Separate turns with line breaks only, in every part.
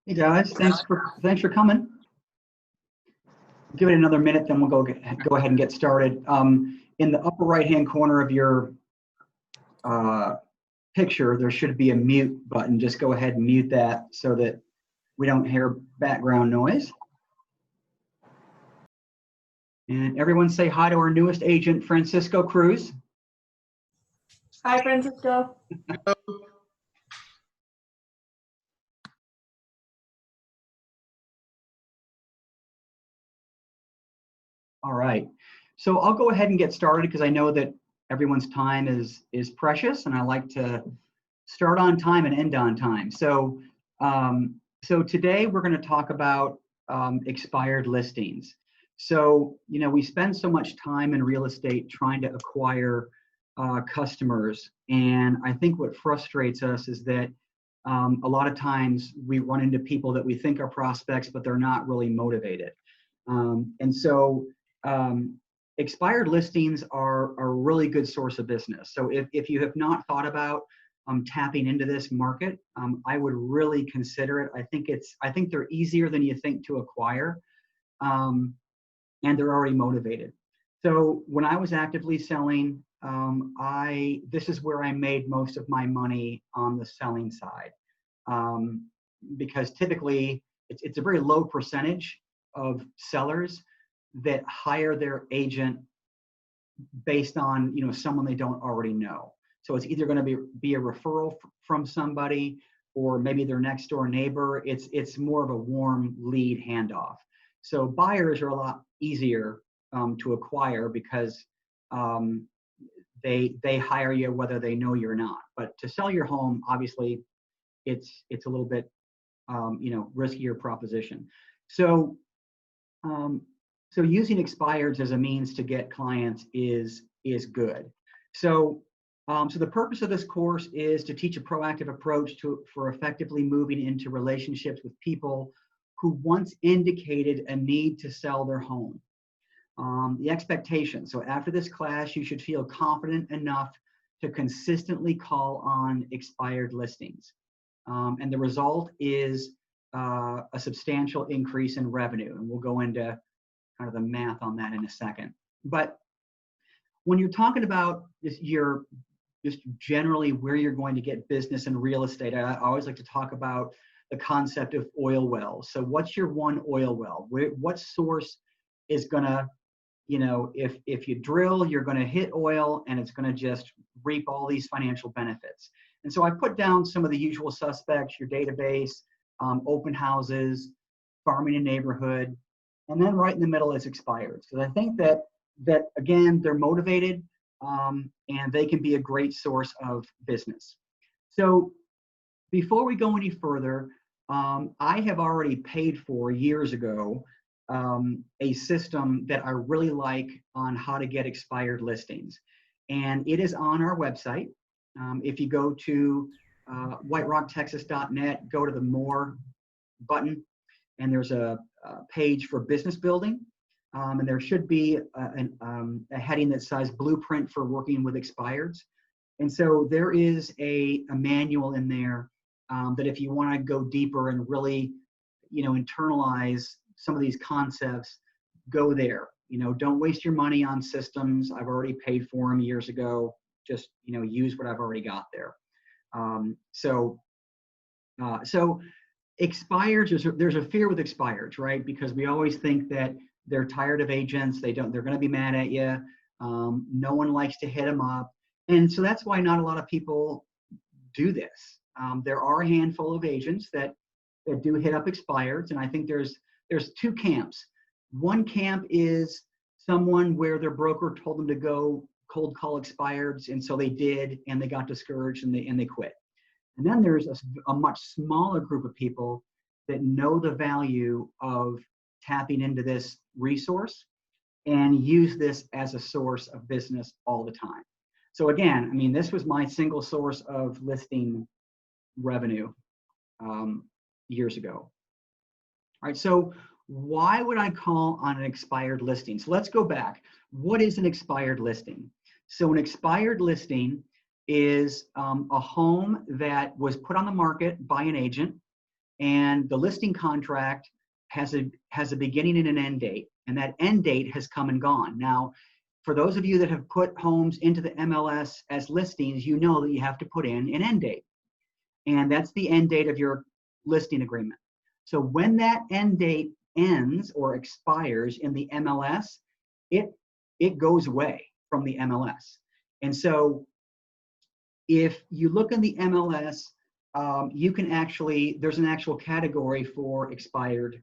Hey guys, thanks for coming. Give it another minute, then we'll go ahead and get started. In the upper right-hand corner of your picture, there should be a mute button. Just go ahead and mute that so that we don't hear background noise. And everyone say hi to our newest agent, Francisco Cruz.
Hi, Francisco.
All right, so I'll go ahead and get started because I know that everyone's time is precious, and I like to start on time and end on time. So, so today we're going to talk about expired listings. So, you know, we spend so much time in real estate trying to acquire customers, and I think what frustrates us is that a lot of times we run into people that we think are prospects, but they're not really motivated. And so expired listings are a really good source of business. So if you have not thought about tapping into this market, I would really consider it. I think they're easier than you think to acquire, and they're already motivated. So when I was actively selling, this is where I made most of my money on the selling side, because typically it's a very low percentage of sellers that hire their agent based on, you know, someone they don't already know. So it's either going to be a referral from somebody, or maybe their next door neighbor. It's more of a warm lead handoff. So buyers are a lot easier to acquire because they hire you whether they know you or not. But to sell your home, obviously, it's a little bit you know, riskier proposition. So so using expireds as a means to get clients is good. So so the purpose of this course is to teach a proactive approach for effectively moving into relationships with people who once indicated a need to sell their home. The expectation. So after this class, you should feel confident enough to consistently call on expired listings. And the result is a substantial increase in revenue. And we'll go into kind of the math on that in a second. But when you're talking about just generally where you're going to get business in real estate, I always like to talk about the concept of oil wells. So what's your one oil well? What source is going to, you know, if you drill, you're going to hit oil and it's going to just reap all these financial benefits. And so I put down some of the usual suspects, your database, open houses, farming a neighborhood, and then right in the middle is expired. So I think that again, they're motivated, and they can be a great source of business. So before we go any further, I have already paid for years ago a system that I really like on how to get expired listings. And it is on our website. If you go to whiterocktexas.net, go to the More button, and there's a page for business building. And there should be a heading that says Blueprint for Working with Expireds. And so there is a manual in there that if you want to go deeper and really, you know, internalize some of these concepts, go there. You know, don't waste your money on systems. I've already paid for them years ago. Just, you know, use what I've already got there. So expireds, there's a fear with expireds, right? Because we always think that they're tired of agents. They're going to be mad at you. No one likes to hit them up. And so that's why not a lot of people do this. There are a handful of agents that do hit up expireds. And I think there's two camps. One camp is someone where their broker told them to go cold call expireds. And so they did, and they got discouraged and they quit. And then there's a much smaller group of people that know the value of tapping into this resource, and use this as a source of business all the time. So again, I mean, this was my single source of listing revenue years ago. All right, so why would I call on an expired listing? So let's go back. What is an expired listing? So an expired listing is a home that was put on the market by an agent, and the listing contract has a beginning and an end date, and that end date has come and gone. Now, for those of you that have put homes into the MLS as listings, you know that you have to put in an end date, and that's the end date of your listing agreement. So when that end date ends or expires in the MLS, it goes away from the MLS. And so if you look in the MLS, you can actually, there's an actual category for expired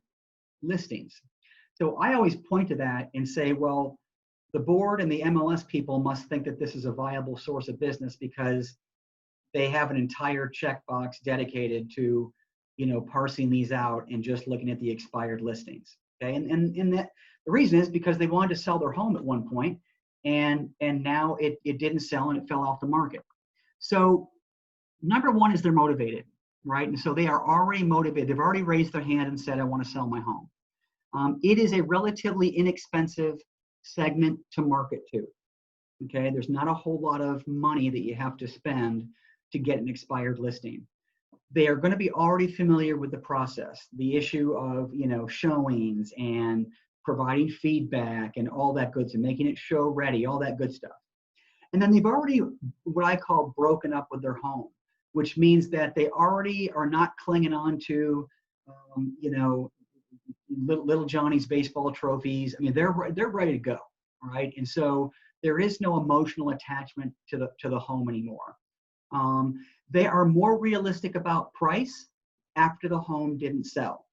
listings. So I always point to that and say, well, the board and the MLS people must think that this is a viable source of business because they have an entire checkbox dedicated to, you know, parsing these out and just looking at the expired listings. Okay, and that the reason is because they wanted to sell their home at one point, and now it didn't sell and it fell off the market. So number one is they're motivated, right? And so they are already motivated. They've already raised their hand and said, I want to sell my home. It is a relatively inexpensive segment to market to. Okay, there's not a whole lot of money that you have to spend to get an expired listing. They are going to be already familiar with the process, the issue of, you know, showings and providing feedback and all that good stuff, making it show ready, all that good stuff. And then they've already, what I call, broken up with their home, which means that they already are not clinging on to, you know, little Johnny's baseball trophies. I mean, they're ready to go, right? And so there is no emotional attachment to the home anymore. They are more realistic about price after the home didn't sell.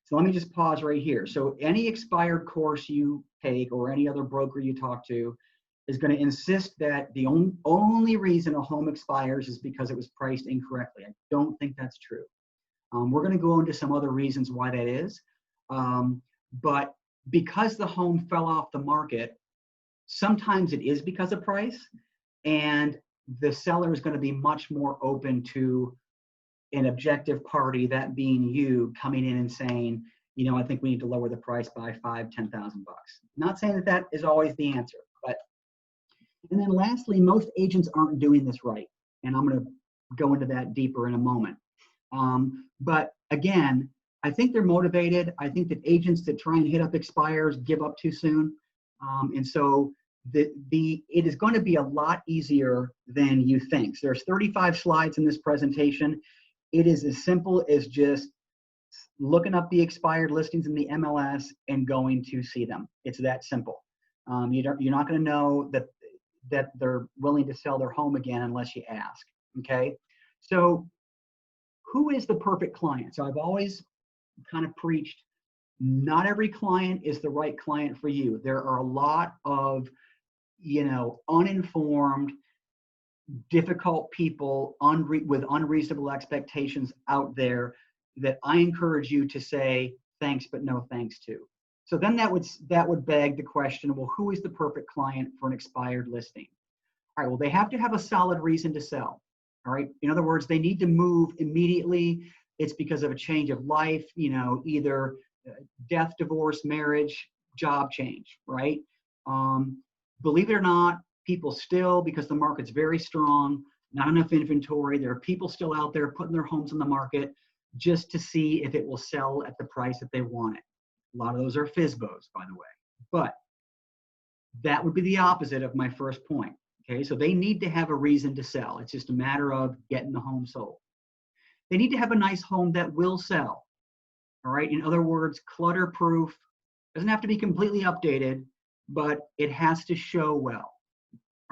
So let me just pause right here. So any expired course you take or any other broker you talk to is going to insist that the only reason a home expires is because it was priced incorrectly. I don't think that's true. We're going to go into some other reasons why that is. But because the home fell off the market, sometimes it is because of price, and the seller is going to be much more open to an objective party, that being you, coming in and saying, you know, I think we need to lower the price by $5,000, $10,000. Not saying that that is always the answer, but, and then lastly, most agents aren't doing this right. And I'm going to go into that deeper in a moment. But again, I think they're motivated. I think that agents that try and hit up expires give up too soon. And so it is going to be a lot easier than you think. So there's 35 slides in this presentation. It is as simple as just looking up the expired listings in the MLS and going to see them. It's that simple. You're not going to know that they're willing to sell their home again unless you ask. Okay. So who is the perfect client? So I've always kind of preached, not every client is the right client for you. There are a lot of, you know, uninformed, difficult people with unreasonable expectations out there that I encourage you to say thanks but no thanks to. So then that would beg the question, well, who is the perfect client for an expired listing? All right, well, they have to have a solid reason to sell. All right, in other words, they need to move immediately. It's because of a change of life, you know, either death, divorce, marriage, job change, right? Believe it or not, people still, because the market's very strong, not enough inventory, there are people still out there putting their homes on the market just to see if it will sell at the price that they want it. A lot of those are FSBOs, by the way. But that would be the opposite of my first point. Okay, so they need to have a reason to sell. It's just a matter of getting the home sold. They need to have a nice home that will sell. All right, in other words, clutter-proof. Doesn't have to be completely updated, but it has to show well.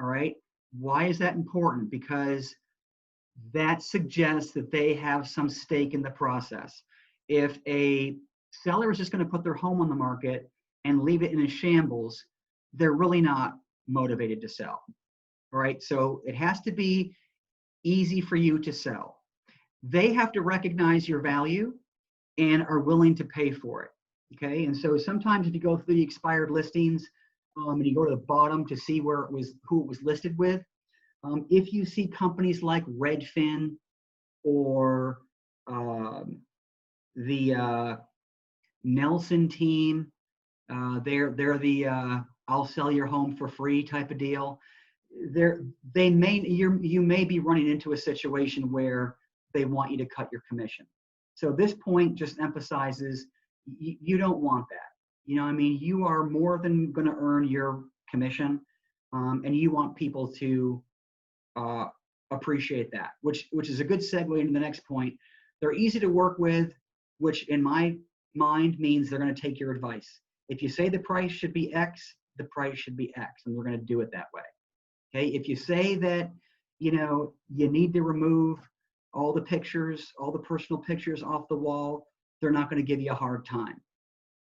All right, why is that important? Because that suggests that they have some stake in the process. If a seller is just going to put their home on the market and leave it in a shambles, they're really not motivated to sell. All right, so it has to be easy for you to sell. They have to recognize your value and are willing to pay for it. Okay, and so sometimes if you go through the expired listings, and you go to the bottom to see who it was listed with. If you see companies like Redfin or the Nelson team, they're the I'll sell your home for free type of deal. You may be running into a situation where they want you to cut your commission. So this point just emphasizes you don't want that. You know, I mean, you are more than going to earn your commission, and you want people to appreciate that, which is a good segue into the next point. They're easy to work with, which in my mind means they're going to take your advice. If you say the price should be X, the price should be X, and we're going to do it that way. Okay. If you say that, you know, you need to remove all the pictures, all the personal pictures off the wall, they're not going to give you a hard time.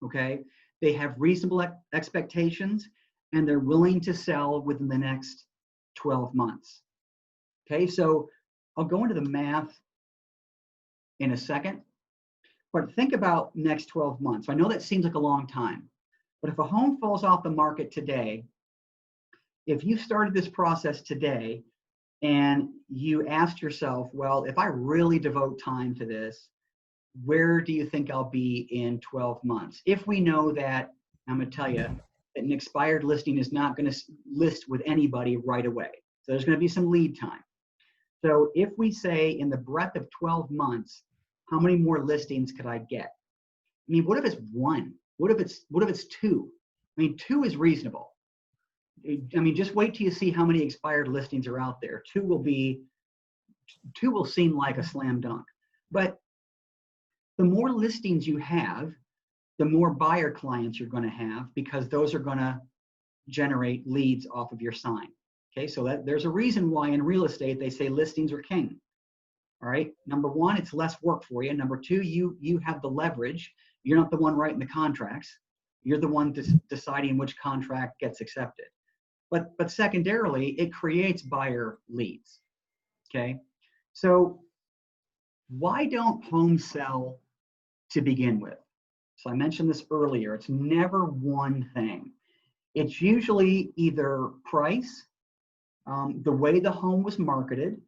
Okay. They have reasonable expectations, and they're willing to sell within the next 12 months. Okay. So I'll go into the math in a second, but think about next 12 months. I know that seems like a long time, but if a home falls off the market today, if you started this process today and you asked yourself, well, if I really devote time to this, where do you think I'll be in 12 months? If we know that, I'm going to tell you that an expired listing is not going to list with anybody right away. So there's going to be some lead time. So if we say in the breadth of 12 months, how many more listings could I get? I mean, what if it's one? What if it's two? I mean, two is reasonable. I mean, just wait till you see how many expired listings are out there. Two will seem like a slam dunk. But the more listings you have, the more buyer clients you're going to have, because those are going to generate leads off of your sign. Okay, so there's a reason why in real estate they say listings are king. All right. Number one, it's less work for you. Number two, you have the leverage. You're not the one writing the contracts. You're the one deciding which contract gets accepted. But secondarily, it creates buyer leads. Okay. So why don't homes sell to begin with? So I mentioned this earlier. It's never one thing. It's usually either price, the way the home was marketed,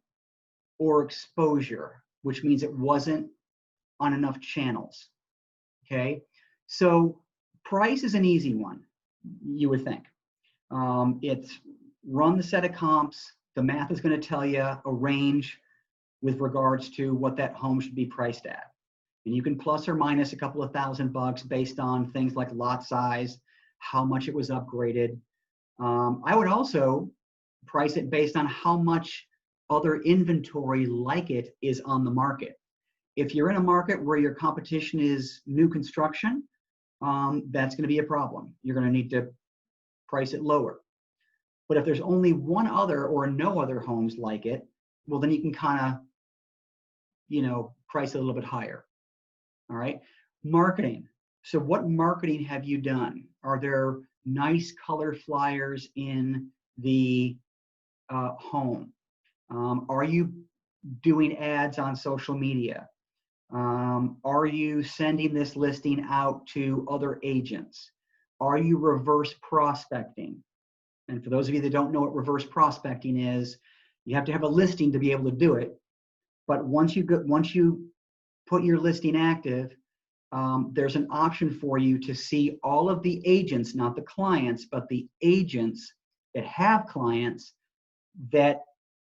or exposure, which means it wasn't on enough channels. Okay. So price is an easy one, you would think. It's run the set of comps. The math is going to tell you a range with regards to what that home should be priced at. And you can plus or minus a couple of $1,000 based on things like lot size, how much it was upgraded. I would also price it based on how much other inventory like it is on the market. If you're in a market where your competition is new construction, that's going to be a problem. You're going to need to price it lower. But if there's only one other or no other homes like it, well, then you can kind of, you know, price it a little bit higher. All right. Marketing. So what marketing have you done? Are there nice color flyers in the home? Are you doing ads on social media? Are you sending this listing out to other agents? Are you reverse prospecting? And for those of you that don't know what reverse prospecting is, you have to have a listing to be able to do it. But once you put your listing active, there's an option for you to see all of the agents, not the clients, but the agents that have clients that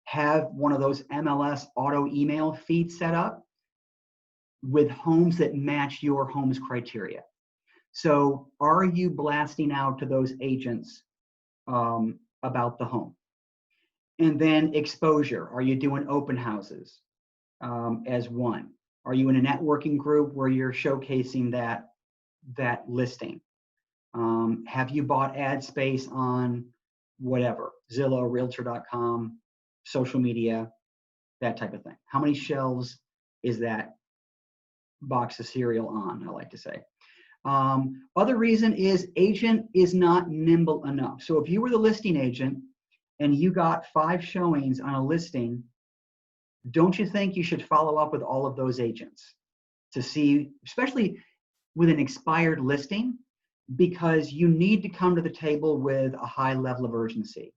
have one of those MLS auto email feeds set up with homes that match your home's criteria. So are you blasting out to those agents about the home? And then exposure. Are you doing open houses as one? Are you in a networking group where you're showcasing that listing? Have you bought ad space on whatever, Zillow, Realtor.com, social media, that type of thing? How many shelves is that box of cereal on, I like to say. Other reason is agent is not nimble enough. So if you were the listing agent and you got 5 showings on a listing, don't you think you should follow up with all of those agents to see, especially with an expired listing, because you need to come to the table with a high level of urgency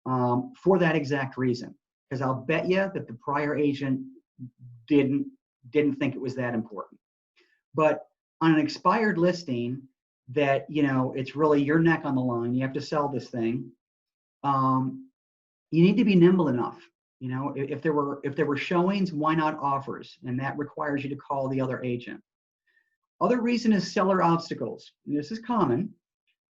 for that exact reason. Because I'll bet you that the prior agent didn't think it was that important. But on an expired listing that, it's really your neck on the line, you have to sell this thing, you need to be nimble enough. If there were showings, why not offers? And that requires you to call the other agent. Other reason is seller obstacles. This is common.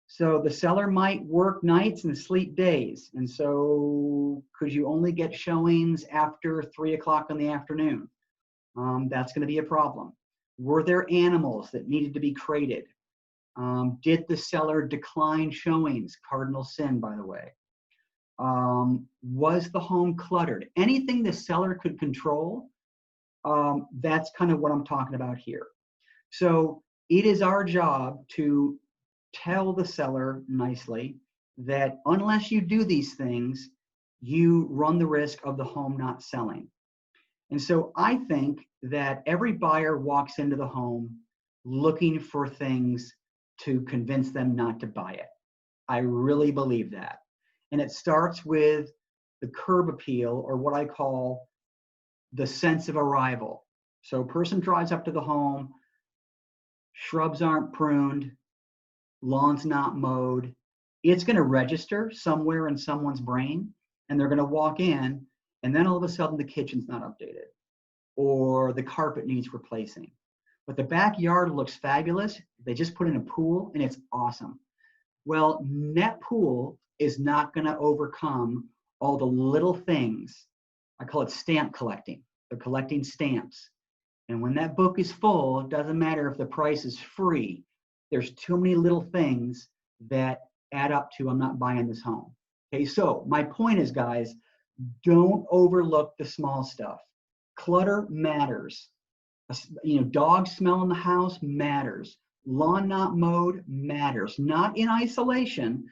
So the seller might work nights and sleep days. And so could you only get showings after 3 o'clock in the afternoon? That's going to be a problem. Were there animals that needed to be crated? Did the seller decline showings? Cardinal sin, by the way. Was the home cluttered? Anything the seller could control, that's kind of what I'm talking about here. So it is our job to tell the seller nicely that unless you do these things, you run the risk of the home not selling. And so I think that every buyer walks into the home looking for things to convince them not to buy it. I really believe that. And it starts with the curb appeal, or what I call the sense of arrival. So a person drives up to the home, shrubs aren't pruned, lawn's not mowed. It's going to register somewhere in someone's brain, and they're going to walk in, and then all of a sudden the kitchen's not updated, or the carpet needs replacing. But the backyard looks fabulous. They just put in a pool, and it's awesome. Well, that pool is not going to overcome all the little things. I call it stamp collecting. They're collecting stamps. And when that book is full, it doesn't matter if the price is free. There's too many little things that add up to, I'm not buying this home. Okay, so my point is, guys, don't overlook the small stuff. Clutter matters. Dog smell in the house matters. Lawn not mowed matters. Not in isolation,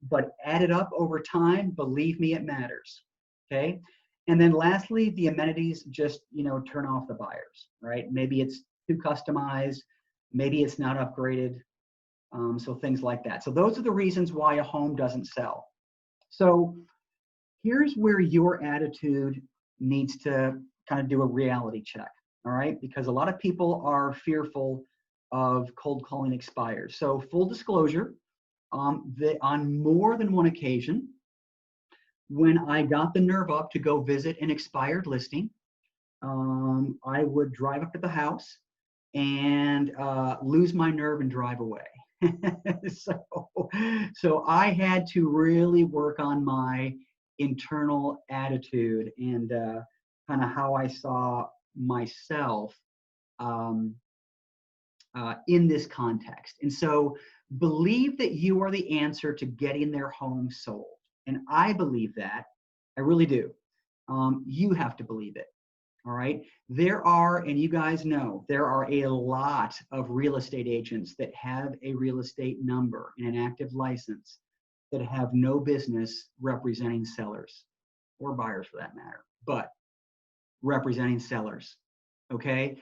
but added up over time, believe me, it matters. Okay? And then lastly, the amenities just, turn off the buyers, right? Maybe it's too customized, maybe it's not upgraded, so things like that. So those are the reasons why a home doesn't sell. So here's where your attitude needs to kind of do a reality check, all right? Because a lot of people are fearful of cold calling expires. So full disclosure, on more than one occasion, when I got the nerve up to go visit an expired listing, I would drive up to the house and lose my nerve and drive away. So I had to really work on my internal attitude and kind of how I saw myself in this context. And so believe that you are the answer to getting their home sold. And I believe that. I really do. You have to believe it. All right. There are, and you guys know, there are a lot of real estate agents that have a real estate number and an active license that have no business representing sellers or buyers for that matter, but representing sellers. Okay.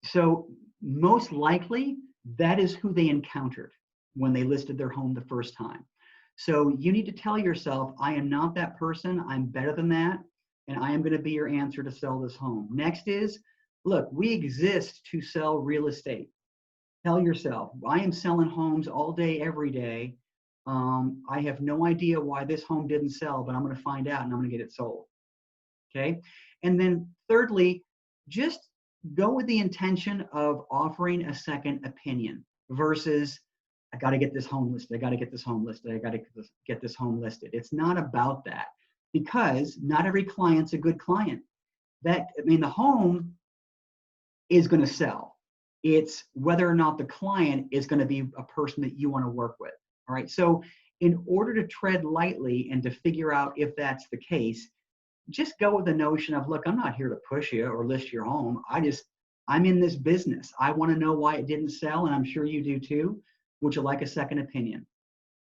So most likely that is who they encountered when they listed their home the first time. So you need to tell yourself, I am not that person. I'm better than that. And I am going to be your answer to sell this home. Next is, look, we exist to sell real estate. Tell yourself, I am selling homes all day, every day. I have no idea why this home didn't sell, but I'm going to find out and I'm going to get it sold. Okay. And then thirdly, just go with the intention of offering a second opinion versus, I got to get this home listed. I got to get this home listed. I got to get this home listed. It's not about that, because not every client's a good client. The home is going to sell. It's whether or not the client is going to be a person that you want to work with. All right. So in order to tread lightly and to figure out if that's the case, just go with the notion of, look, I'm not here to push you or list your home. I'm in this business. I want to know why it didn't sell, and I'm sure you do too. Would you like a second opinion?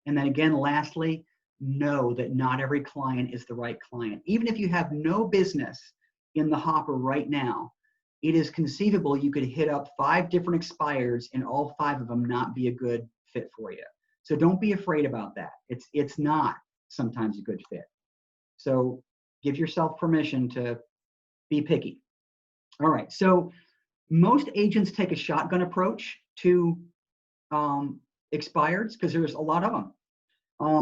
And then again, lastly, know that not every client is the right client. Even if you have no business in the hopper right now, it is conceivable you could hit up 5 different expireds and all 5 of them not be a good fit for you. So don't be afraid about that. It's not sometimes a good fit. So give yourself permission to be picky. All right. So most agents take a shotgun approach to expireds because there's a lot of them.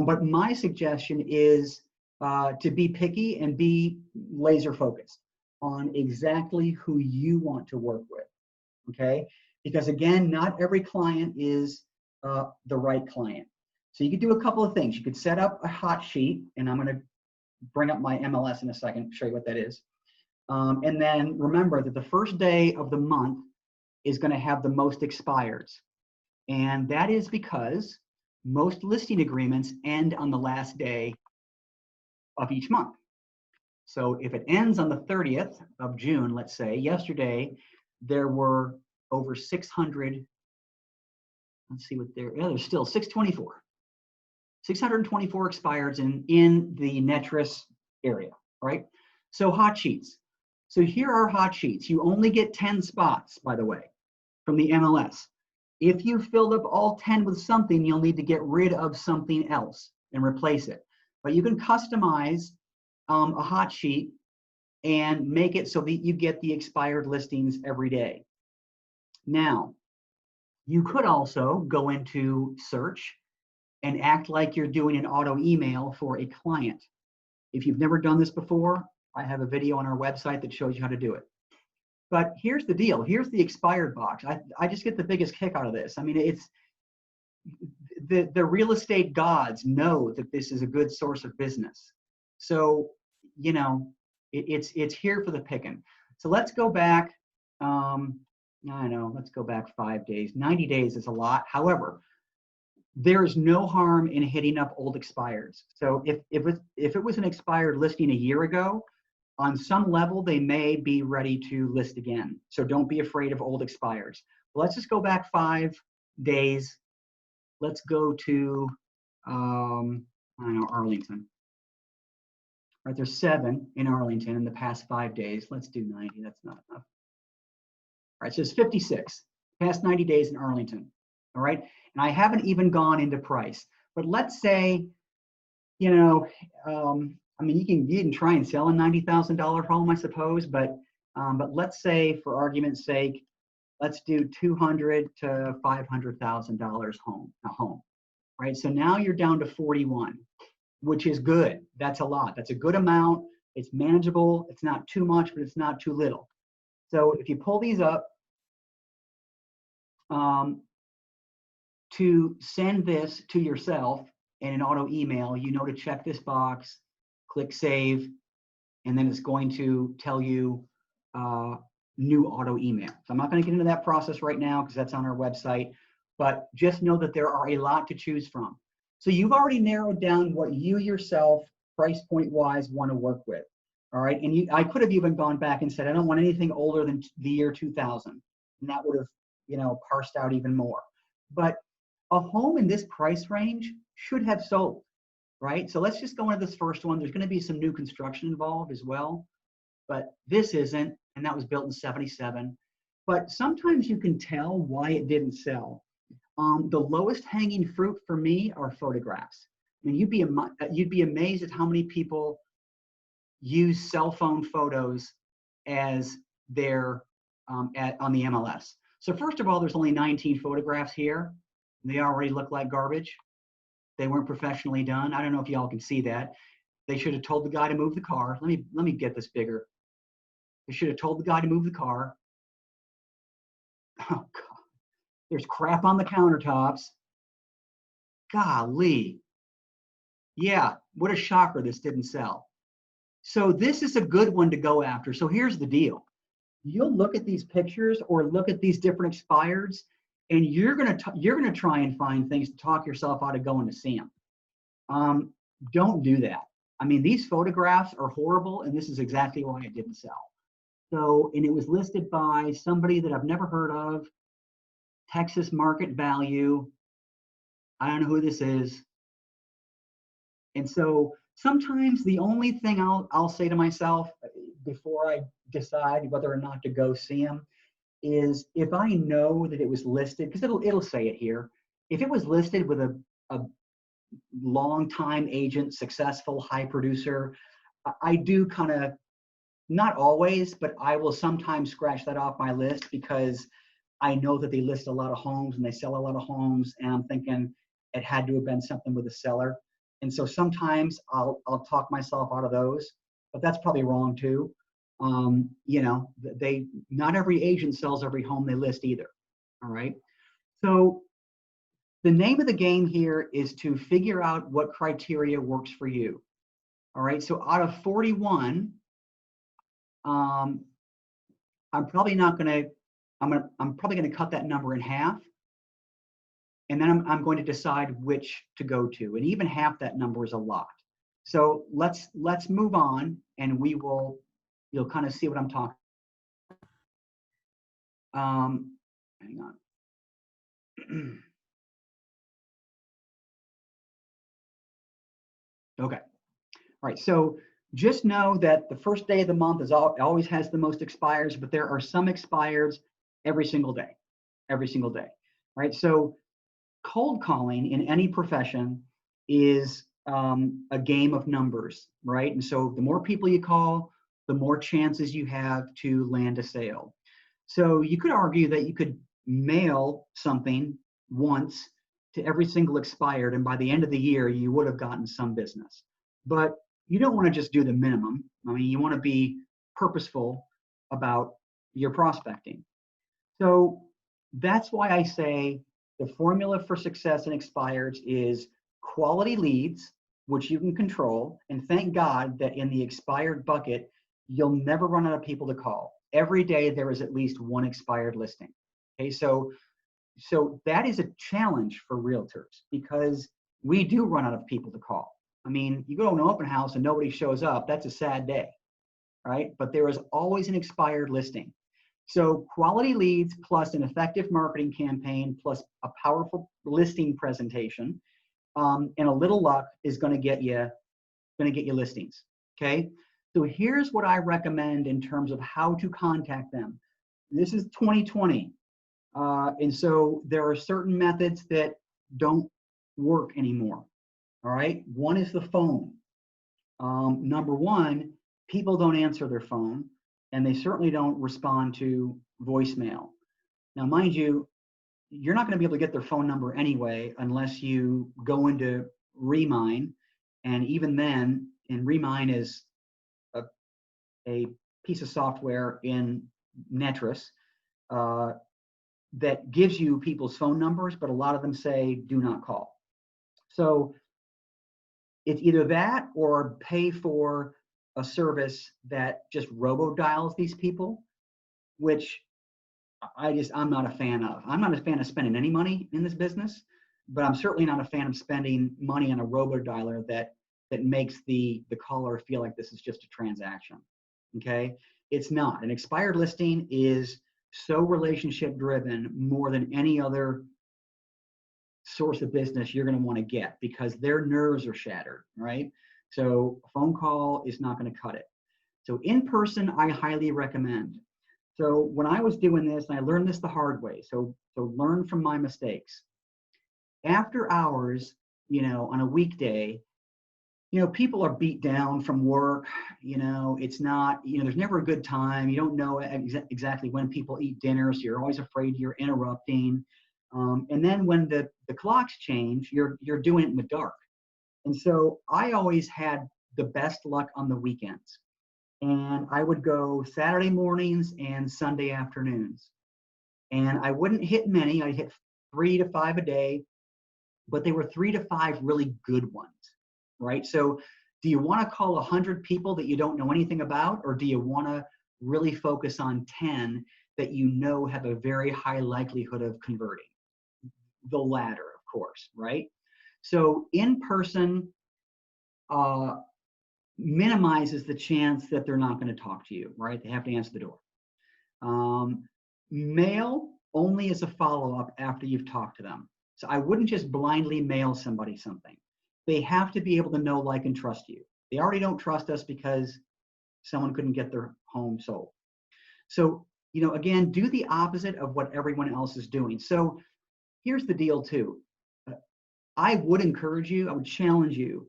But my suggestion is to be picky and be laser focused on exactly who you want to work with. Okay. Because again, not every client is the right client. So you could do a couple of things. You could set up a hot sheet, and I'm going to bring up my MLS in a second, show you what that is. And then remember that the first day of the month is going to have the most expireds. And that is because most listing agreements end on the last day of each month. So if it ends on the 30th of June, let's say, yesterday, there were over 600, let's see what there's still 624. 624 expireds in the Netris area, right? So hot sheets. So here are hot sheets. You only get 10 spots, by the way, from the MLS. If you filled up all 10 with something, you'll need to get rid of something else and replace it. But you can customize a hot sheet and make it so that you get the expired listings every day. Now, you could also go into search and act like you're doing an auto email for a client. If you've never done this before, I have a video on our website that shows you how to do it. But here's the deal. Here's the expired box. I just get the biggest kick out of this. I mean, it's the real estate gods know that this is a good source of business. So, you know, it's here for the picking. So let's go back. I know, let's go back 5 days. 90 days is a lot. However, there is no harm in hitting up old expireds. So if it was an expired listing a year ago, on some level, they may be ready to list again. So don't be afraid of old expireds. Let's just go back 5 days. Let's go to, I don't know, Arlington. Right, there's 7 in Arlington in the past 5 days. Let's do 90, that's not enough. All right, so it's 56, past 90 days in Arlington. All right, and I haven't even gone into price. But let's say, you know, I mean, you can try and sell a $90,000 home, I suppose, but let's say, for argument's sake, let's do $200,000 to $500,000 a home, right? So now you're down to 41, which is good. That's a lot. That's a good amount. It's manageable. It's not too much, but it's not too little. So if you pull these up, to send this to yourself in an auto email, you know to check this box, click save, and then it's going to tell you new auto email. So I'm not going to get into that process right now because that's on our website, but just know that there are a lot to choose from. So you've already narrowed down what you yourself, price point wise, want to work with. All right. And I could have even gone back and said, I don't want anything older than the year 2000. And that would have, you know, parsed out even more. But a home in this price range should have sold, right? So let's just go into this first one. There's going to be some new construction involved as well, but this isn't, and that was built in 77. But sometimes you can tell why it didn't sell. The lowest hanging fruit for me are photographs. I mean, you'd be amazed at how many people use cell phone photos as their on the MLS. So first of all, there's only 19 photographs here. They already look like garbage. They weren't professionally done. I don't know if y'all can see that. They should have told the guy to move the car. Let me get this bigger. They should have told the guy to move the car. Oh God, there's crap on the countertops. Golly. Yeah, what a shocker this didn't sell. So this is a good one to go after. So here's the deal. You'll look at these pictures or look at these different expireds, and you're gonna try and find things to talk yourself out of going to see them. Don't do that. I mean, these photographs are horrible, and this is exactly why it didn't sell. So, and it was listed by somebody that I've never heard of, Texas Market Value. I don't know who this is. And so sometimes the only thing I'll say to myself before I decide whether or not to go see them is if I know that it was listed, because it'll say it here, if it was listed with a long time agent, successful, high producer, I do kind of, not always, but I will sometimes scratch that off my list because I know that they list a lot of homes and they sell a lot of homes, and I'm thinking it had to have been something with the seller. And so sometimes I'll talk myself out of those, but that's probably wrong too. You know, not every agent sells every home they list either. All right. So the name of the game here is to figure out what criteria works for you. All right. So out of 41, I'm probably not going to, I'm probably going to cut that number in half. And then I'm going to decide which to go to. And even half that number is a lot. So let's move on, and you'll kind of see what I'm talking. Hang on. Okay. All right. So just know that the first day of the month always has the most expires, but there are some expires every single day. Every single day. All right. So cold calling in any profession is a game of numbers, right? And so the more people you call, the more chances you have to land a sale. So you could argue that you could mail something once to every single expired, and by the end of the year, you would have gotten some business. But you don't want to just do the minimum. I mean, you want to be purposeful about your prospecting. So that's why I say the formula for success in expireds is quality leads, which you can control. And thank God that in the expired bucket, you'll never run out of people to call. Every day there is at least one expired listing. Okay, so that is a challenge for realtors because we do run out of people to call. I mean, you go to an open house and nobody shows up, that's a sad day, right? But there is always an expired listing. So quality leads plus an effective marketing campaign plus a powerful listing presentation and a little luck is going to get you listings. Okay. So here's what I recommend in terms of how to contact them. This is 2020. And so there are certain methods that don't work anymore. All right. One is the phone. Number one, people don't answer their phone. And they certainly don't respond to voicemail. Now, mind you, you're not going to be able to get their phone number anyway unless you go into Remine. And even then, Remine is a piece of software in Netris that gives you people's phone numbers, but a lot of them say do not call. So it's either that or pay for a service that just robo-dials these people, which I'm not a fan of. I'm not a fan of spending any money in this business, but I'm certainly not a fan of spending money on a robo-dialer that makes the caller feel like this is just a transaction. Okay? It's not. An expired listing is so relationship driven more than any other source of business you're going to want to get because their nerves are shattered, right? So a phone call is not going to cut it. So in person, I highly recommend. So when I was doing this, and I learned this the hard way, so learn from my mistakes. After hours, on a weekday, people are beat down from work. It's not, there's never a good time. You don't know exactly when people eat dinner, so you're always afraid you're interrupting. And then when the clocks change, you're doing it in the dark. And so I always had the best luck on the weekends. And I would go Saturday mornings and Sunday afternoons. And I wouldn't hit many. I'd hit 3 to 5 a day, but they were 3 to 5 really good ones, right? So do you want to call 100 people that you don't know anything about, or do you want to really focus on 10 that have a very high likelihood of converting? The latter, of course, right? So in person minimizes the chance that they're not going to talk to you, right? They have to answer the door. Mail only as a follow-up after you've talked to them. So I wouldn't just blindly mail somebody something. They have to be able to know, like, and trust you. They already don't trust us because someone couldn't get their home sold. So, again, do the opposite of what everyone else is doing. So here's the deal too. I would encourage you, I would challenge you,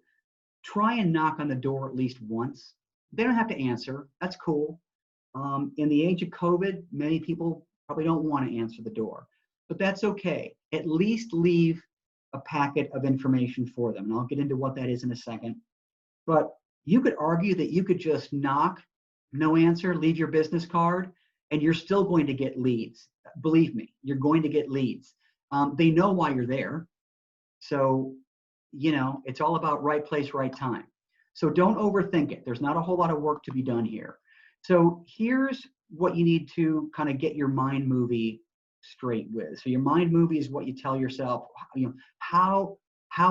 try and knock on the door at least once. They don't have to answer. That's cool. In the age of COVID, many people probably don't want to answer the door, but that's okay. At least leave a packet of information for them. And I'll get into what that is in a second. But you could argue that you could just knock, no answer, leave your business card, and you're still going to get leads. Believe me, you're going to get leads. They know why you're there. So, it's all about right place, right time. So don't overthink it. There's not a whole lot of work to be done here. So here's what you need to kind of get your mind movie straight with. So your mind movie is what you tell yourself, how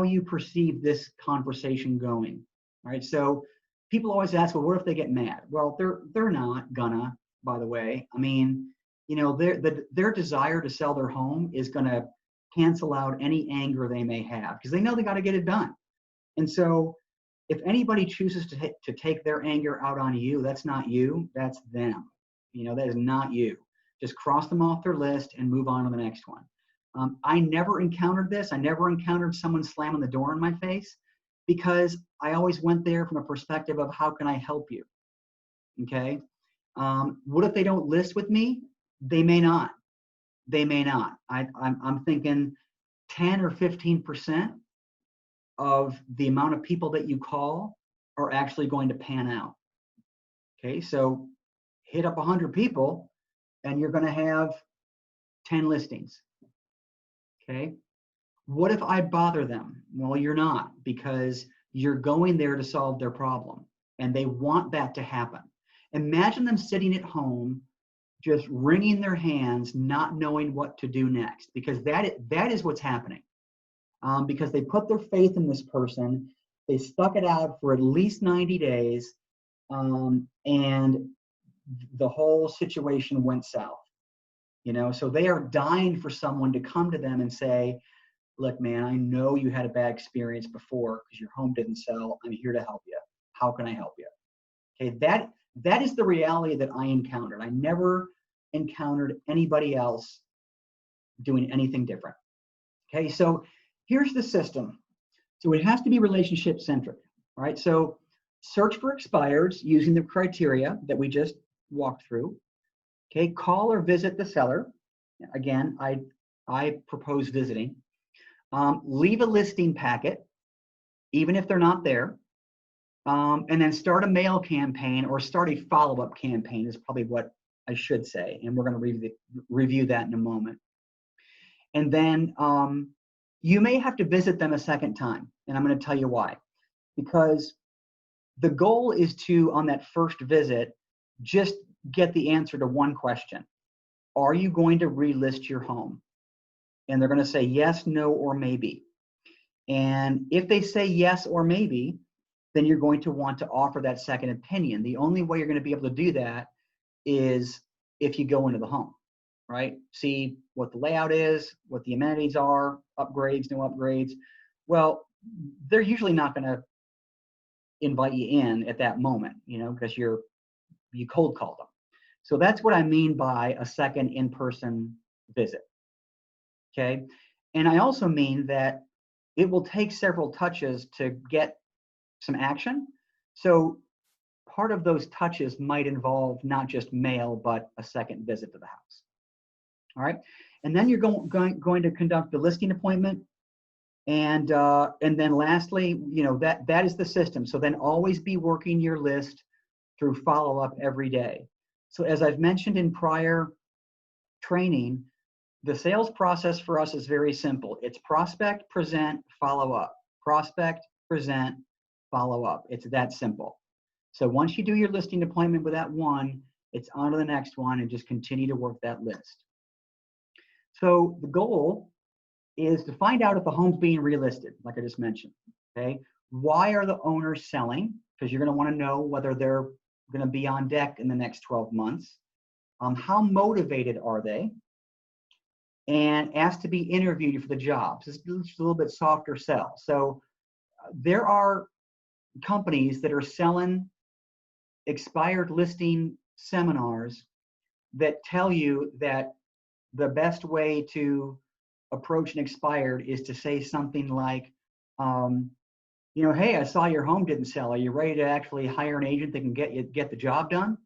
you perceive this conversation going. All right. So people always ask, well, what if they get mad? Well, they're not gonna, by the way. I mean, their desire to sell their home is gonna cancel out any anger they may have because they know they got to get it done. And so if anybody chooses to take their anger out on you, that's not you, that's them. That is not you. Just cross them off their list and move on to the next one. I never encountered this. I never encountered someone slamming the door in my face because I always went there from a perspective of how can I help you? Okay. What if they don't list with me? They may not. They may not. I'm thinking 10 or 15% of the amount of people that you call are actually going to pan out. Okay, so hit up 100 people and you're going to have 10 listings. Okay, what if I bother them? Well, you're not, because you're going there to solve their problem and they want that to happen. Imagine them sitting at home just wringing their hands, not knowing what to do next, because that is what's happening. Because they put their faith in this person, they stuck it out for at least 90 days, and the whole situation went south. So they are dying for someone to come to them and say, look, man, I know you had a bad experience before because your home didn't sell. I'm here to help you. How can I help you? Okay, that is the reality that I encountered. I never encountered anybody else doing anything different. Okay, so here's the system. So it has to be relationship centric, right? So search for expireds using the criteria that we just walked through. Okay, call or visit the seller. Again, I propose visiting. Leave a listing packet, even if they're not there. And then start a mail campaign or start a follow-up campaign is probably what I should say. And we're going to review that in a moment. And then you may have to visit them a second time. And I'm going to tell you why. Because the goal is to, on that first visit, just get the answer to one question. Are you going to relist your home? And they're going to say yes, no, or maybe. And if they say yes or maybe, then you're going to want to offer that second opinion. The only way you're going to be able to do that is if you go into the home, right? See what the layout is, what the amenities are, upgrades, no upgrades. Well, they're usually not going to invite you in at that moment, because you cold call them. So that's what I mean by a second in-person visit. Okay. And I also mean that it will take several touches to get some action. So part of those touches might involve not just mail, but a second visit to the house. All right. And then you're going to conduct the listing appointment. And then lastly, that is the system. So then always be working your list through follow-up every day. So as I've mentioned in prior training, the sales process for us is very simple. It's prospect, present, follow up. Prospect, present, follow up. It's that simple. So once you do your listing appointment with that one, it's on to the next one and just continue to work that list. So the goal is to find out if the home's being relisted, like I just mentioned. Okay. Why are the owners selling? Because you're going to want to know whether they're going to be on deck in the next 12 months. How motivated are they? And ask to be interviewed for the jobs. It's a little bit softer sell. So there are companies that are selling expired listing seminars that tell you that the best way to approach an expired is to say something like, hey, I saw your home didn't sell. Are you ready to actually hire an agent that can get the job done?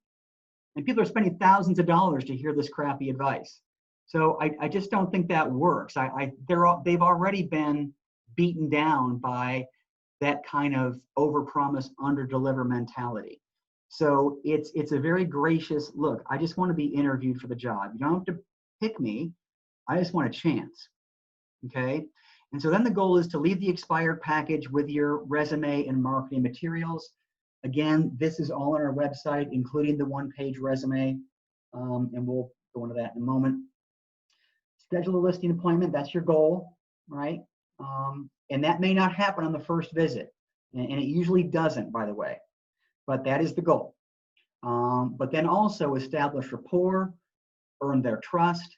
And people are spending thousands of dollars to hear this crappy advice. So I just don't think that works. They've already been beaten down by that kind of overpromise, underdeliver mentality. So it's a very gracious look. I just want to be interviewed for the job. You don't have to pick me. I just want a chance. Okay. And so then the goal is to leave the expired package with your resume and marketing materials. Again, this is all on our website, including the one-page resume. And we'll go into that in a moment. Schedule a listing appointment. That's your goal, right? And that may not happen on the first visit. And it usually doesn't, by the way. But that is the goal. But then also establish rapport, earn their trust,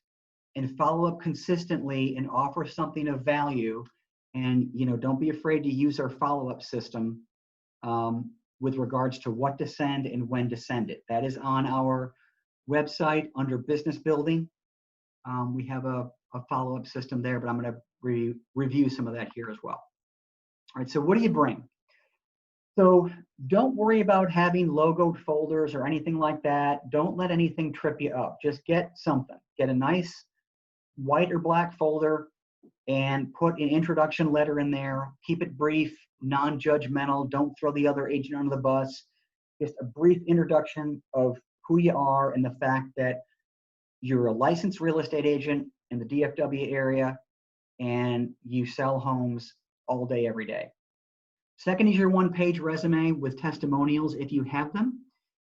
and follow up consistently and offer something of value. And don't be afraid to use our follow-up system with regards to what to send and when to send it. That is on our website under business building. We have a follow-up system there, but I'm going to review some of that here as well. All right, so what do you bring? So don't worry about having logoed folders or anything like that. Don't let anything trip you up. Just get something. Get a nice white or black folder and put an introduction letter in there. Keep it brief, non-judgmental. Don't throw the other agent under the bus. Just a brief introduction of who you are and the fact that you're a licensed real estate agent in the DFW area and you sell homes all day, every day. Second is your one-page resume with testimonials if you have them,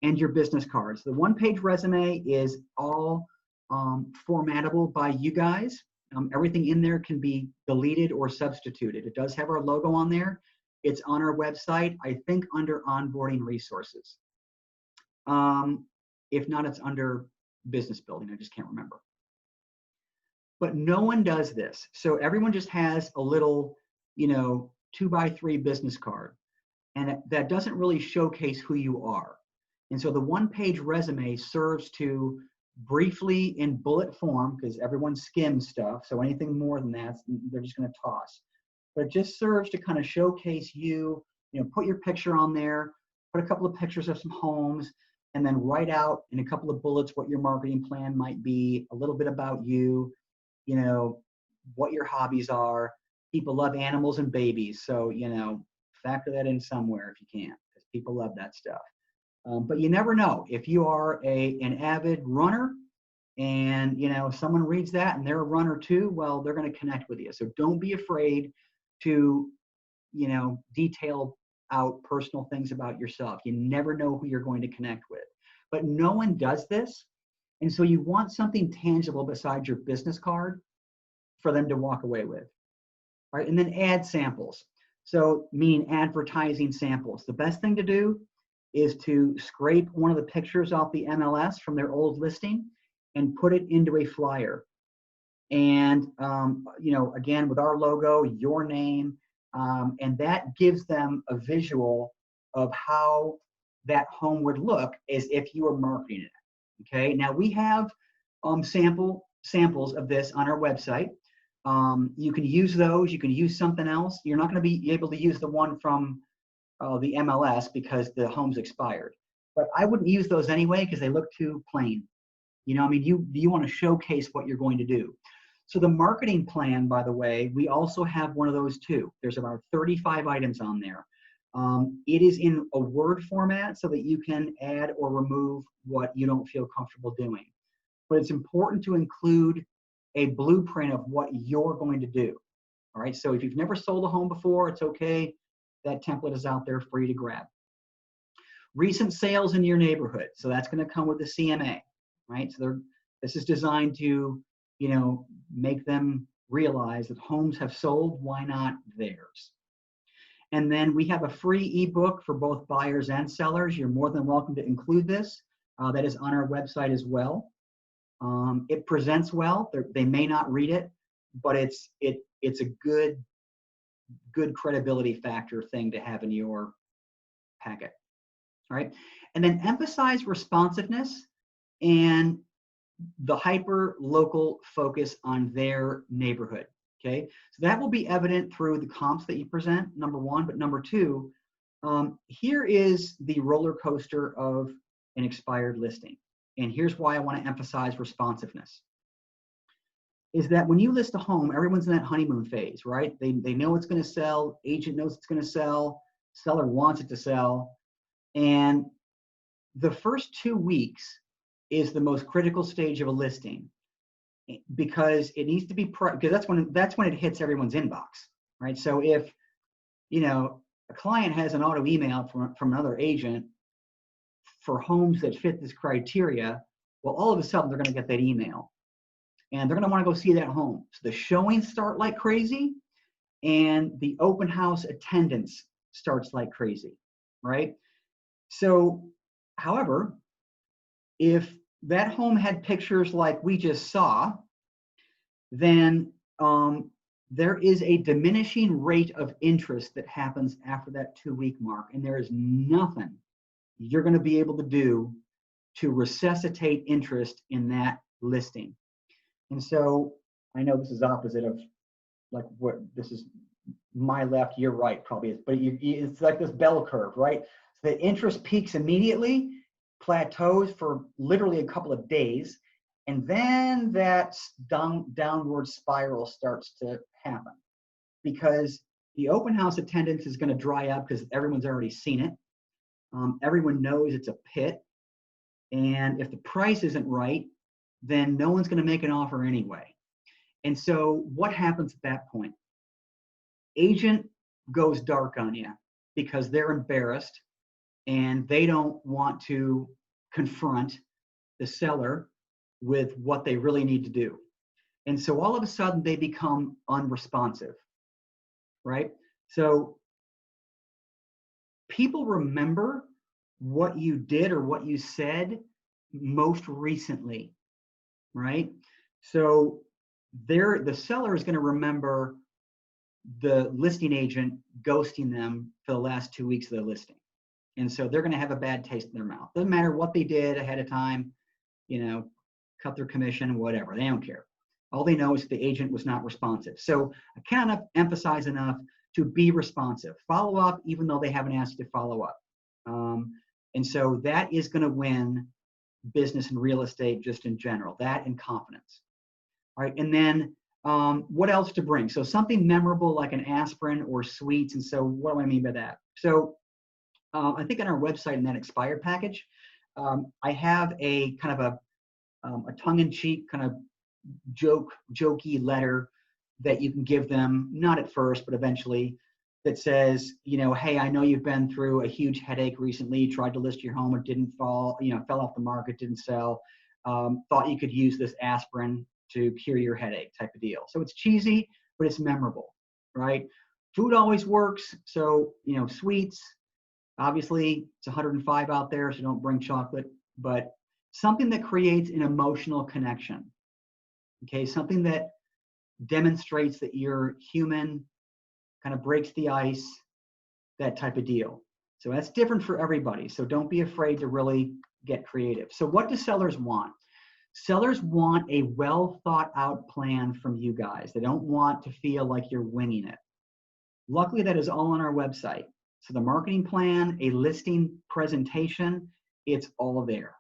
and your business cards. The one-page resume is all formattable by you guys. Everything in there can be deleted or substituted. It does have our logo on there. It's on our website, I think under onboarding resources. If not, it's under business building. I just can't remember. But no one does this. So everyone just has a little, 2x3 business card. And that doesn't really showcase who you are. And so the one-page resume serves to briefly in bullet form, because everyone skims stuff. So anything more than that, they're just going to toss. But it just serves to kind of showcase you, put your picture on there, put a couple of pictures of some homes, and then write out in a couple of bullets what your marketing plan might be, a little bit about you, what your hobbies are. People love animals and babies. So, factor that in somewhere if you can, because people love that stuff. But you never know. If you are an avid runner and, someone reads that and they're a runner too, well, they're going to connect with you. So don't be afraid to, detail out personal things about yourself. You never know who you're going to connect with. But no one does this. And so you want something tangible besides your business card for them to walk away with. All right, and then add samples. So meaning advertising samples. The best thing to do is to scrape one of the pictures off the MLS from their old listing and put it into a flyer. And, again, with our logo, your name, and that gives them a visual of how that home would look as if you were marketing it. Okay, now we have samples of this on our website. You can use those. You can use something else. You're not going to be able to use the one from the MLS because the home's expired. But I wouldn't use those anyway because they look too plain. You want to showcase what you're going to do. So the marketing plan, by the way, we also have one of those too. There's about 35 items on there. It is in a Word format so that you can add or remove what you don't feel comfortable doing. But it's important to include a blueprint of what you're going to do. All right, so if you've never sold a home before, it's okay. That template is out there for you to grab. Recent sales in your neighborhood. So that's going to come with the CMA, right? So this is designed to, make them realize that homes have sold, why not theirs? And then we have a free ebook for both buyers and sellers. You're more than welcome to include this. That is on our website as well. It presents well. They may not read it, but it's a good credibility factor thing to have in your packet. All right, and then emphasize responsiveness and the hyper local focus on their neighborhood. Okay, so that will be evident through the comps that you present, number one. But number two, here is the roller coaster of an expired listing. And here's why I want to emphasize responsiveness. Is that when you list a home, everyone's in that honeymoon phase, right? They know it's going to sell, agent knows it's going to sell, seller wants it to sell. And the first 2 weeks is the most critical stage of a listing, because it needs to be because that's when it hits everyone's inbox, right? So if a client has an auto email from another agent for homes that fit this criteria, well, all of a sudden they're going to get that email and they're going to want to go see that home. So the showings start like crazy and the open house attendance starts like crazy, right? So, however, if that home had pictures like we just saw, then there is a diminishing rate of interest that happens after that 2-week mark. And there is nothing you're going to be able to do to resuscitate interest in that listing. And so I know this is opposite of like what this is my left, your right probably is, but it's like this bell curve, right? So the interest peaks immediately, plateaus for literally a couple of days, and then that downward spiral starts to happen because the open house attendance is going to dry up because everyone's already seen it. Everyone knows it's a pit. And if the price isn't right, then no one's going to make an offer anyway. And so what happens at that point? Agent goes dark on you because they're embarrassed and they don't want to confront the seller with what they really need to do. And so all of a sudden they become unresponsive, right? So people remember what you did or what you said most recently, right? So the seller is going to remember the listing agent ghosting them for the last 2 weeks of their listing. And so they're going to have a bad taste in their mouth. Doesn't matter what they did ahead of time, cut their commission, whatever. They don't care. All they know is the agent was not responsive. So I cannot emphasize enough to be responsive. Follow up, even though they haven't asked you to follow up. And so that is going to win business and real estate just in general, that and confidence. All right, and then what else to bring? So something memorable like an aspirin or sweets. And so what do I mean by that? So I think on our website in that expired package, I have a kind of a tongue-in-cheek kind of jokey letter that you can give them, not at first, but eventually, that says, hey, I know you've been through a huge headache recently, tried to list your home, it didn't fell off the market, didn't sell, thought you could use this aspirin to cure your headache type of deal. So it's cheesy, but it's memorable, right? Food always works. So, sweets, obviously it's 105 out there, so don't bring chocolate, but something that creates an emotional connection. Okay, something that demonstrates that you're human, kind of breaks the ice, that type of deal. So that's different for everybody. So don't be afraid to really get creative. So what do sellers want? Sellers want a well thought out plan from you guys. They don't want to feel like you're winging it. Luckily, that is all on our website. So the marketing plan, a listing presentation, it's all there.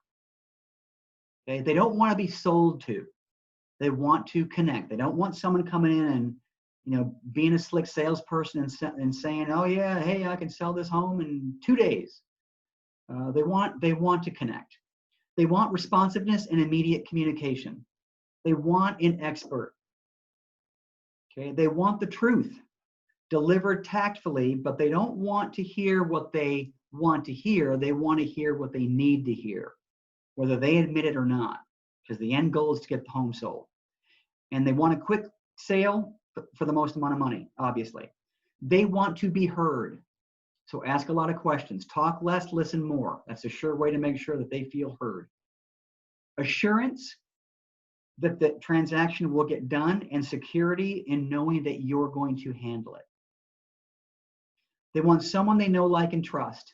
Okay? They don't want to be sold to. They want to connect. They don't want someone coming in and being a slick salesperson and saying, oh yeah, hey, I can sell this home in 2 days. They want to connect. They want responsiveness and immediate communication. They want an expert. Okay, they want the truth delivered tactfully, but they don't want to hear what they want to hear. They want to hear what they need to hear, whether they admit it or not, because the end goal is to get the home sold. And they want a quick sale for the most amount of money, obviously. They want to be heard. So ask a lot of questions. Talk less, listen more. That's a sure way to make sure that they feel heard. Assurance that the transaction will get done and security in knowing that you're going to handle it. They want someone they know, like, and trust.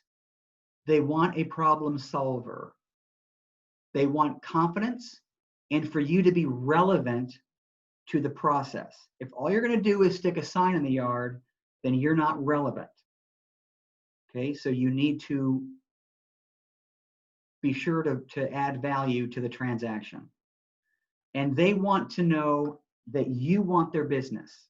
They want a problem solver. They want confidence and for you to be relevant to the process. If all you're going to do is stick a sign in the yard, then you're not relevant. Okay, so you need to be sure to add value to the transaction. And they want to know that you want their business.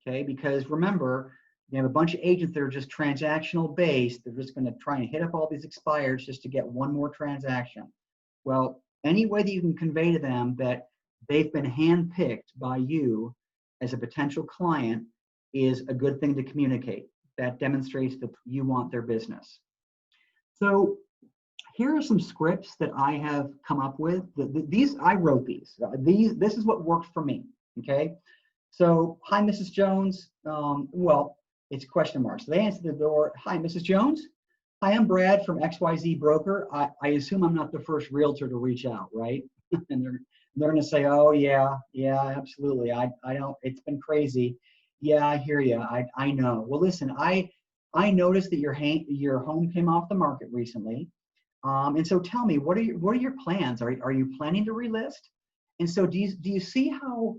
Okay, because remember, you have a bunch of agents that are just transactional based. They're just going to try and hit up all these expireds just to get one more transaction. Well, any way that you can convey to them that they've been handpicked by you as a potential client is a good thing to communicate. That demonstrates that you want their business. So here are some scripts that I have come up with. I wrote these. This is what worked for me. Okay. So, hi, Mrs. Jones. Well, it's question marks. So they answer the door. Hi, Mrs. Jones. Hi, I'm Brad from XYZ Broker. I assume I'm not the first realtor to reach out, right? And they're going to say, oh yeah, absolutely. I don't. It's been crazy. Yeah, I hear you. I know. Well, listen, I noticed that your home came off the market recently, and so tell me, what are your plans? Are you planning to relist? And so do you see how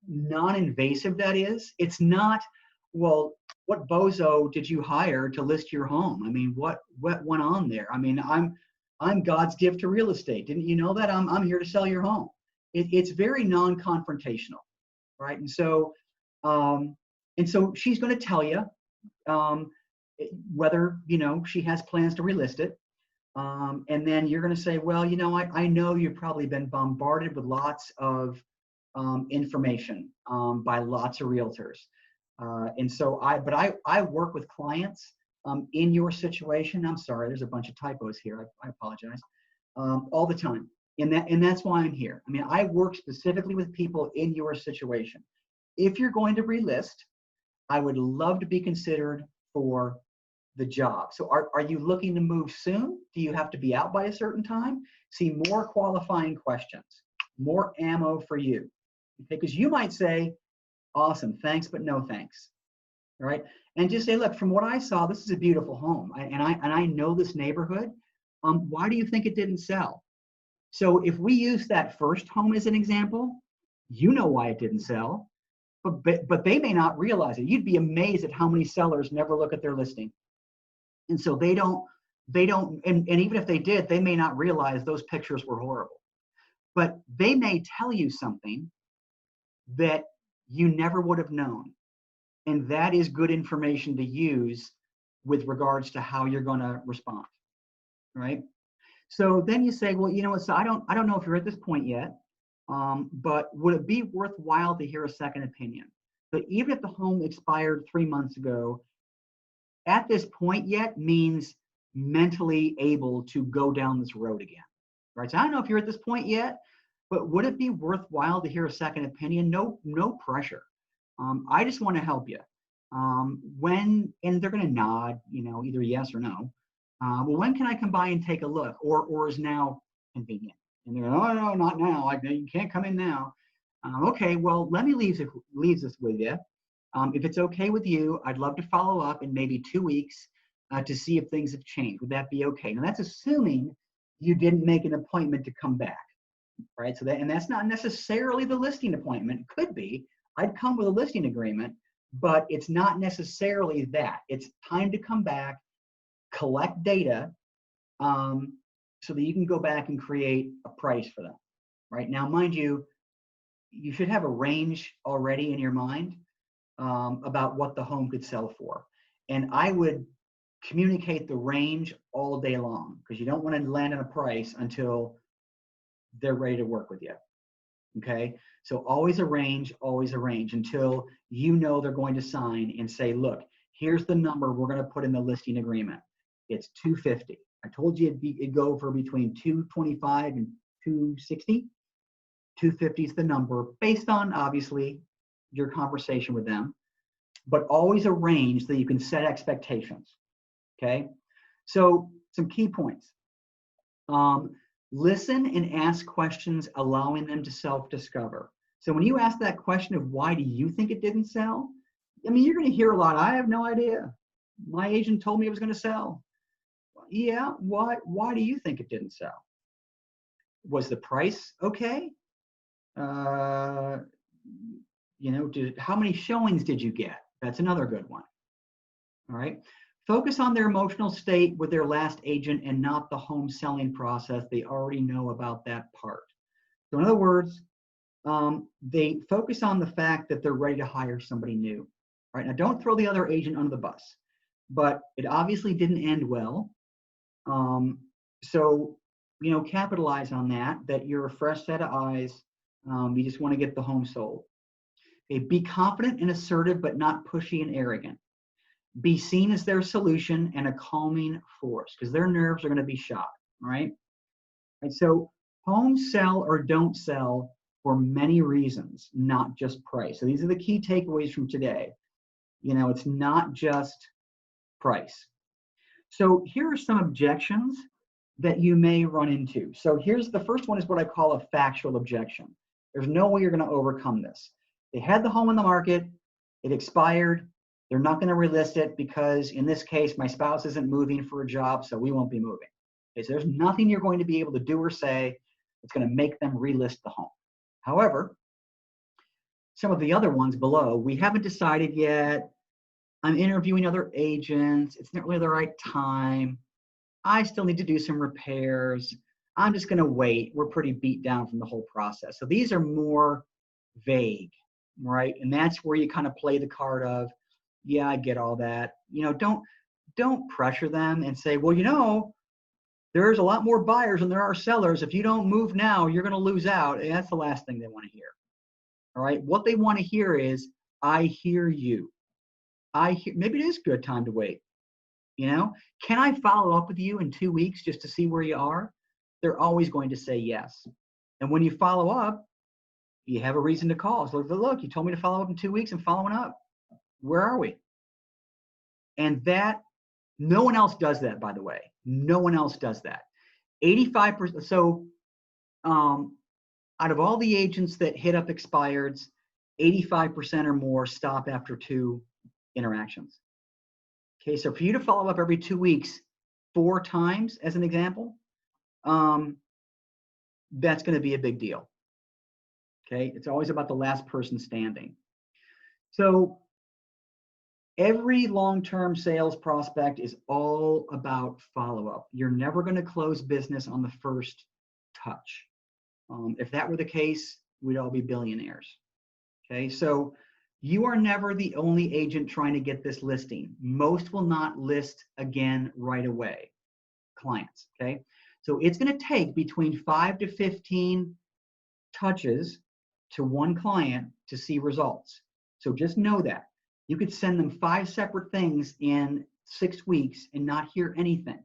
non-invasive that is? It's not, well, what bozo did you hire to list your home? I mean, what went on there? I mean, I'm God's gift to real estate. Didn't you know that? I'm here to sell your home. It's very non-confrontational, right? And so she's going to tell you whether she has plans to relist it, and then you're going to say, well, I know you've probably been bombarded with lots of information by lots of realtors. And so I work with clients in your situation. I'm sorry, there's a bunch of typos here. I apologize. All the time. And that's why I'm here. I mean, I work specifically with people in your situation. If you're going to relist, I would love to be considered for the job. So are you looking to move soon? Do you have to be out by a certain time? See, more qualifying questions, more ammo for you. Okay, because you might say, awesome, thanks, but no thanks. All right. And just say, look, from what I saw, this is a beautiful home. And I know this neighborhood. Why do you think it didn't sell? So if we use that first home as an example, you know why it didn't sell, but they may not realize it. You'd be amazed at how many sellers never look at their listing. And so they don't, and even if they did, they may not realize those pictures were horrible. But they may tell you something that you never would have known. And that is good information to use with regards to how you're going to respond, right? So then you say, well, so I don't know if you're at this point yet, but would it be worthwhile to hear a second opinion? But even if the home expired 3 months ago, at this point yet means mentally able to go down this road again, right? So I don't know if you're at this point yet, but would it be worthwhile to hear a second opinion? No pressure. I just want to help you. And they're going to nod, either yes or no. Well, when can I come by and take a look? Or is now convenient? And they're oh no, not now. You can't come in now. Okay, well, let me leave this with you. If it's okay with you, I'd love to follow up in maybe 2 weeks to see if things have changed. Would that be okay? Now that's assuming you didn't make an appointment to come back, right? So that's not necessarily the listing appointment. It could be. I'd come with a listing agreement, but it's not necessarily that. It's time to come back, collect data, so that you can go back and create a price for them, right? Now, mind you, you should have a range already in your mind about what the home could sell for. And I would communicate the range all day long because you don't want to land on a price until they're ready to work with you. Okay, so always a range until they're going to sign and say, look, here's the number we're going to put in the listing agreement. It's $250. I told you it'd go for between $225 and $260. $250 is the number based on obviously your conversation with them, but always a range that you can set expectations. Okay, so some key points. Listen and ask questions, allowing them to self-discover. So when you ask that question of why do you think it didn't sell? I mean, you're going to hear a lot. I have no idea. My agent told me it was going to sell. Yeah, why do you think it didn't sell? Was the price okay? How many showings did you get? That's another good one. All right. Focus on their emotional state with their last agent and not the home selling process. They already know about that part. So in other words, they focus on the fact that they're ready to hire somebody new. All right. Now, don't throw the other agent under the bus, but it obviously didn't end well. So, capitalize on that you're a fresh set of eyes. You just want to get the home sold. Okay, be confident and assertive, but not pushy and arrogant. Be seen as their solution and a calming force, because their nerves are going to be shot, right? And so homes sell or don't sell for many reasons, not just price. So these are the key takeaways from today. It's not just price. So here are some objections that you may run into. So here's the first one, is what I call a factual objection. There's no way you're going to overcome this. They had the home in the market, it expired. They're not going to relist it because in this case, my spouse isn't moving for a job, so we won't be moving. Okay, so there's nothing you're going to be able to do or say that's going to make them relist the home. However, some of the other ones below, we haven't decided yet. I'm interviewing other agents. It's not really the right time. I still need to do some repairs. I'm just going to wait. We're pretty beat down from the whole process. So these are more vague, right? And that's where you kind of play the card of, yeah, I get all that. Don't pressure them and say, well, there's a lot more buyers than there are sellers. If you don't move now, you're going to lose out. And that's the last thing they want to hear. All right. What they want to hear is, I hear you. Maybe it is a good time to wait. Can I follow up with you in 2 weeks just to see where you are? They're always going to say yes. And when you follow up, you have a reason to call. So look, you told me to follow up in 2 weeks. I'm following up. Where are we? And that, no one else does that, by the way. No one else does that. 85%. So out of all the agents that hit up expireds, 85% or more stop after 2 interactions. Okay, so for you to follow up every 2 weeks 4 times, as an example, that's going to be a big deal. Okay, it's always about the last person standing. So every long-term sales prospect is all about follow-up. You're never going to close business on the first touch. If that were the case, we'd all be billionaires. Okay, so you are never the only agent trying to get this listing. Most will not list again right away, clients, okay? So it's going to take between 5 to 15 touches to one client to see results. So just know that. You could send them 5 separate things in 6 weeks and not hear anything.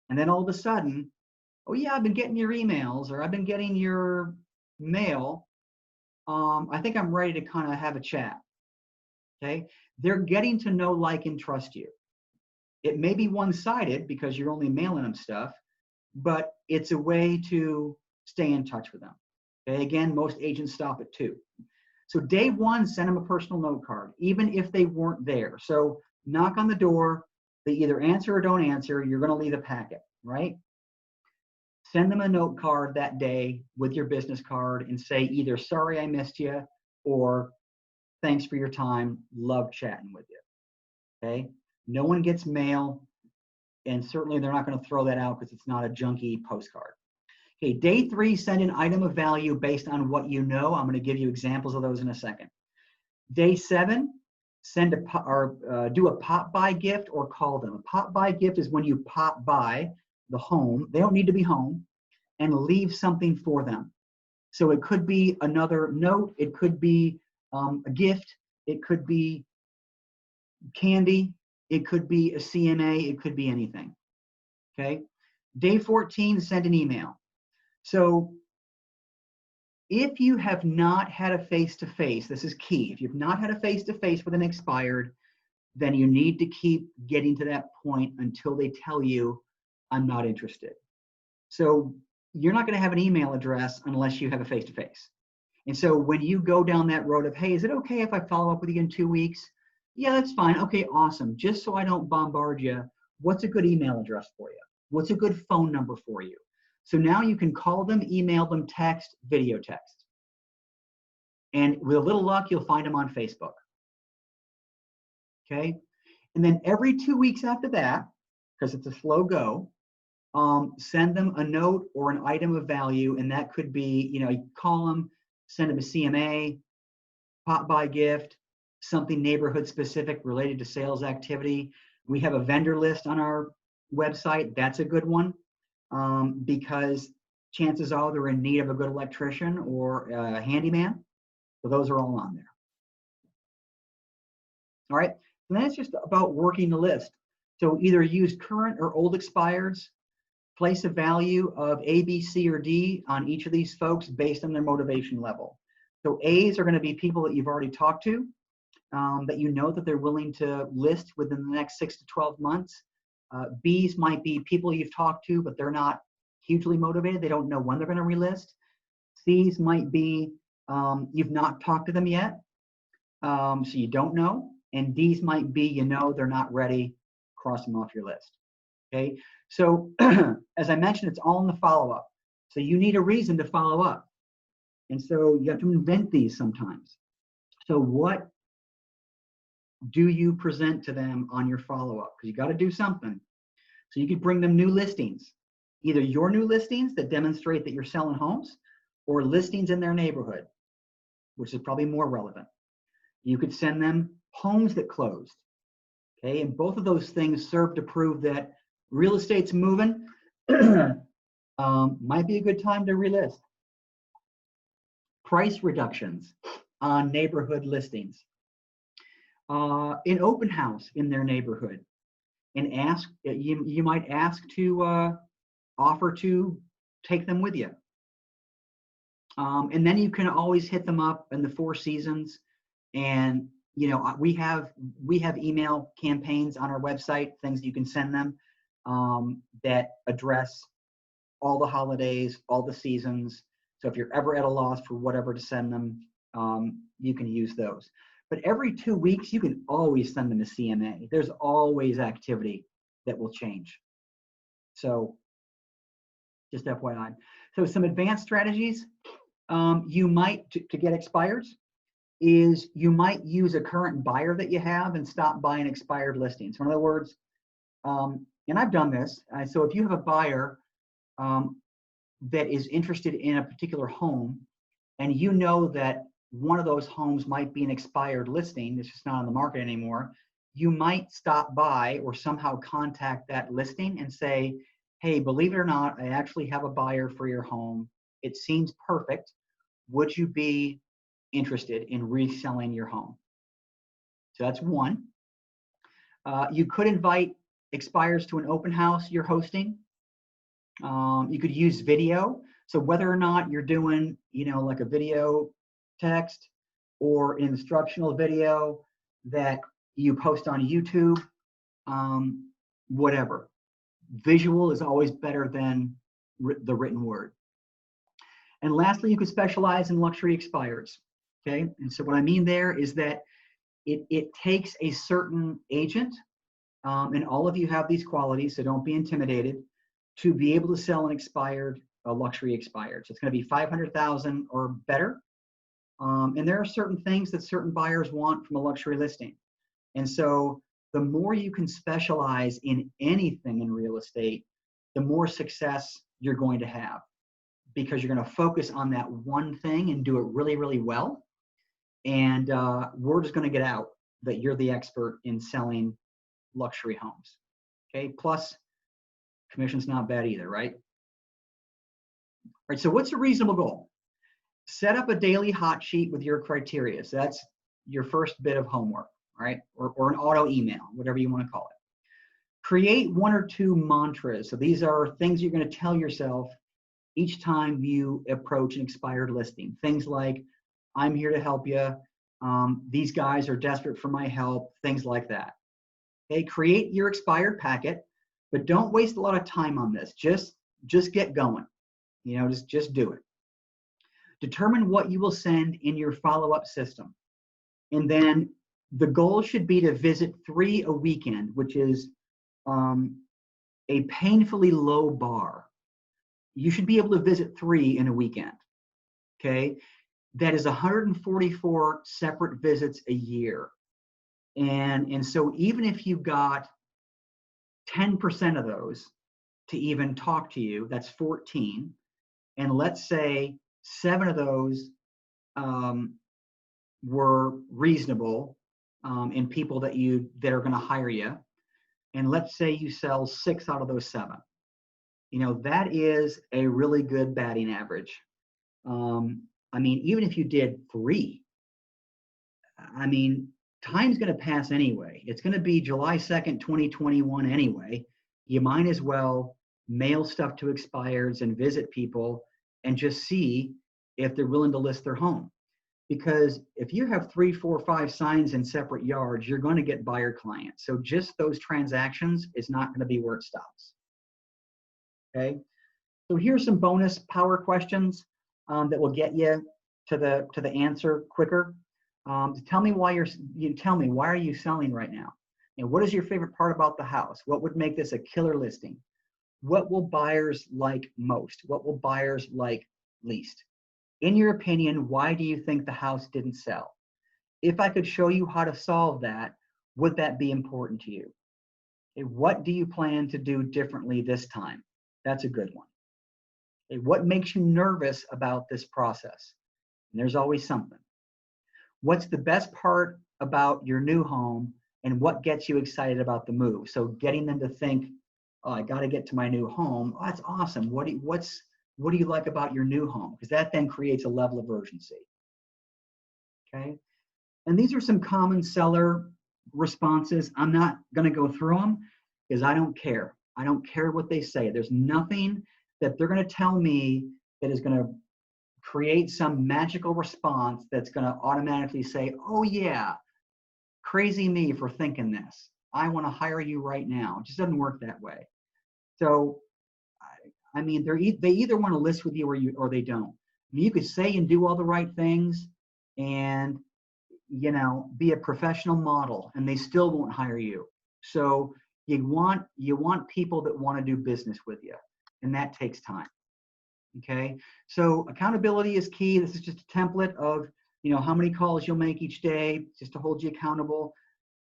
And then all of a sudden, oh yeah, I've been getting your emails, or I've been getting your mail. I think I'm ready to kind of have a chat. Okay, they're getting to know, like, and trust you. It may be one-sided because you're only mailing them stuff, but it's a way to stay in touch with them. Okay, again, most agents stop at 2. So day 1, send them a personal note card, even if they weren't there. So knock on the door, they either answer or don't answer, you're going to leave a packet, right? Send them a note card that day with your business card and say either, sorry I missed you, or thanks for your time, love chatting with you. Okay, no one gets mail, and certainly they're not going to throw that out because it's not a junky postcard. Okay, day 3, send an item of value based on what you know. I'm going to give you examples of those in a second. Day 7, send do a pop-by gift or call them. A pop-by gift is when you pop by the home. They don't need to be home, and leave something for them. So it could be another note. It could be a gift. It could be candy. It could be a CMA. It could be anything. Okay. Day 14, send an email. So if you have not had a face-to-face, this is key. If you've not had a face-to-face with an expired, then you need to keep getting to that point until they tell you, I'm not interested. So you're not going to have an email address unless you have a face-to-face. And so when you go down that road of, hey, is it okay if I follow up with you in 2 weeks? Yeah, that's fine. Okay, awesome. Just so I don't bombard you, what's a good email address for you? What's a good phone number for you? So now you can call them, email them, text, video text. And with a little luck, you'll find them on Facebook. Okay? And then every 2 weeks after that, because it's a slow go, send them a note or an item of value. And that could be, you call them, send them a CMA, pop-by gift, something neighborhood specific related to sales activity. We have a vendor list on our website. That's a good one because chances are they're in need of a good electrician or a handyman. So those are all on there. All right. And then it's just about working the list. So either use current or old expireds, place a value of A, B, C, or D on each of these folks based on their motivation level. So A's are going to be people that you've already talked to, that you know that they're willing to list within the next 6 to 12 months. B's might be people you've talked to, but they're not hugely motivated. They don't know when they're going to relist. C's might be you've not talked to them yet, so you don't know. And D's might be, they're not ready, cross them off your list. Okay, so as I mentioned, it's all in the follow-up. So you need a reason to follow up. And so you have to invent these sometimes. So what do you present to them on your follow-up? Because you got to do something. So you could bring them new listings, either your new listings that demonstrate that you're selling homes or listings in their neighborhood, which is probably more relevant. You could send them homes that closed. Okay, and both of those things serve to prove that real estate's moving. Might be a good time to relist. Price reductions on neighborhood listings. An open house in their neighborhood, and ask. You might ask to offer to take them with you. And then you can always hit them up in the 4 seasons. And we have email campaigns on our website, things you can send them that address all the holidays, all the seasons. So if you're ever at a loss for whatever to send them, you can use those. But every 2 weeks, you can always send them a CMA. There's always activity that will change. So just FYI. So some advanced strategies you might, to get expireds, is you might use a current buyer that you have and stop buying expired listings. So in other words, and I've done this. So if you have a buyer that is interested in a particular home, and you know that one of those homes might be an expired listing, it's just not on the market anymore, you might stop by or somehow contact that listing and say, hey, believe it or not, I actually have a buyer for your home. It seems perfect. Would you be interested in reselling your home? So that's one. You could invite expires to an open house you're hosting. You could use video. So whether or not you're doing, like a video text or an instructional video that you post on YouTube, whatever. Visual is always better than the written word. And lastly, you could specialize in luxury expires. Okay, and so what I mean there is that it takes a certain agent, and all of you have these qualities, so don't be intimidated, to be able to sell an expired, a luxury expired. So it's going to be 500,000 or better. And there are certain things that certain buyers want from a luxury listing. And so the more you can specialize in anything in real estate, the more success you're going to have, because you're going to focus on that one thing and do it really, really well. And word is going to get out that you're the expert in selling luxury homes. Okay, plus commission's not bad either, right? All right, so what's a reasonable goal? Set up a daily hot sheet with your criteria. So that's your first bit of homework, right? Or an auto email, whatever you want to call it. Create 1 or 2 mantras. So these are things you're going to tell yourself each time you approach an expired listing. Things like, I'm here to help you. These guys are desperate for my help, things like that. Okay, create your expired packet, but don't waste a lot of time on this. Just get going. Just do it. Determine what you will send in your follow-up system. And then the goal should be to visit 3 a weekend, which is a painfully low bar. you should be able to visit 3 in a weekend. Okay. That is 144 separate visits a year. And so even if you got 10% of those to even talk to you, that's 14. And let's say 7 of those were reasonable in people that are going to hire you. And let's say you sell 6 out of those 7. That is a really good batting average. I mean, even if you did 3, I mean, time's going to pass anyway. It's going to be July 2nd, 2021 anyway. You might as well mail stuff to expireds and visit people and just see if they're willing to list their home. Because if you have 3, 4, 5 signs in separate yards, you're going to get buyer clients. So just those transactions is not going to be where it stops. Okay. So here's some bonus power questions that will get you to the answer quicker. Tell me why why are you selling right now? What is your favorite part about the house? What would make this a killer listing? What will buyers like most? What will buyers like least? In your opinion, why do you think the house didn't sell? If I could show you how to solve that, would that be important to you? What do you plan to do differently this time? That's a good one. What makes you nervous about this process? And there's always something. What's the best part about your new home, and what gets you excited about the move? So getting them to think, oh, I got to get to my new home. Oh, that's awesome. What do you like about your new home? Because that then creates a level of urgency. Okay. And these are some common seller responses. I'm not going to go through them because I don't care. I don't care what they say. There's nothing that they're going to tell me that is going to create some magical response that's going to automatically say, oh yeah, crazy me for thinking this. I want to hire you right now. It just doesn't work that way. So, I mean, they either want to list with you or they don't. I mean, you could say and do all the right things and, be a professional model, and they still won't hire you. So you want people that want to do business with you, and that takes time. Okay. So accountability is key. This is just a template of, how many calls you'll make each day, just to hold you accountable.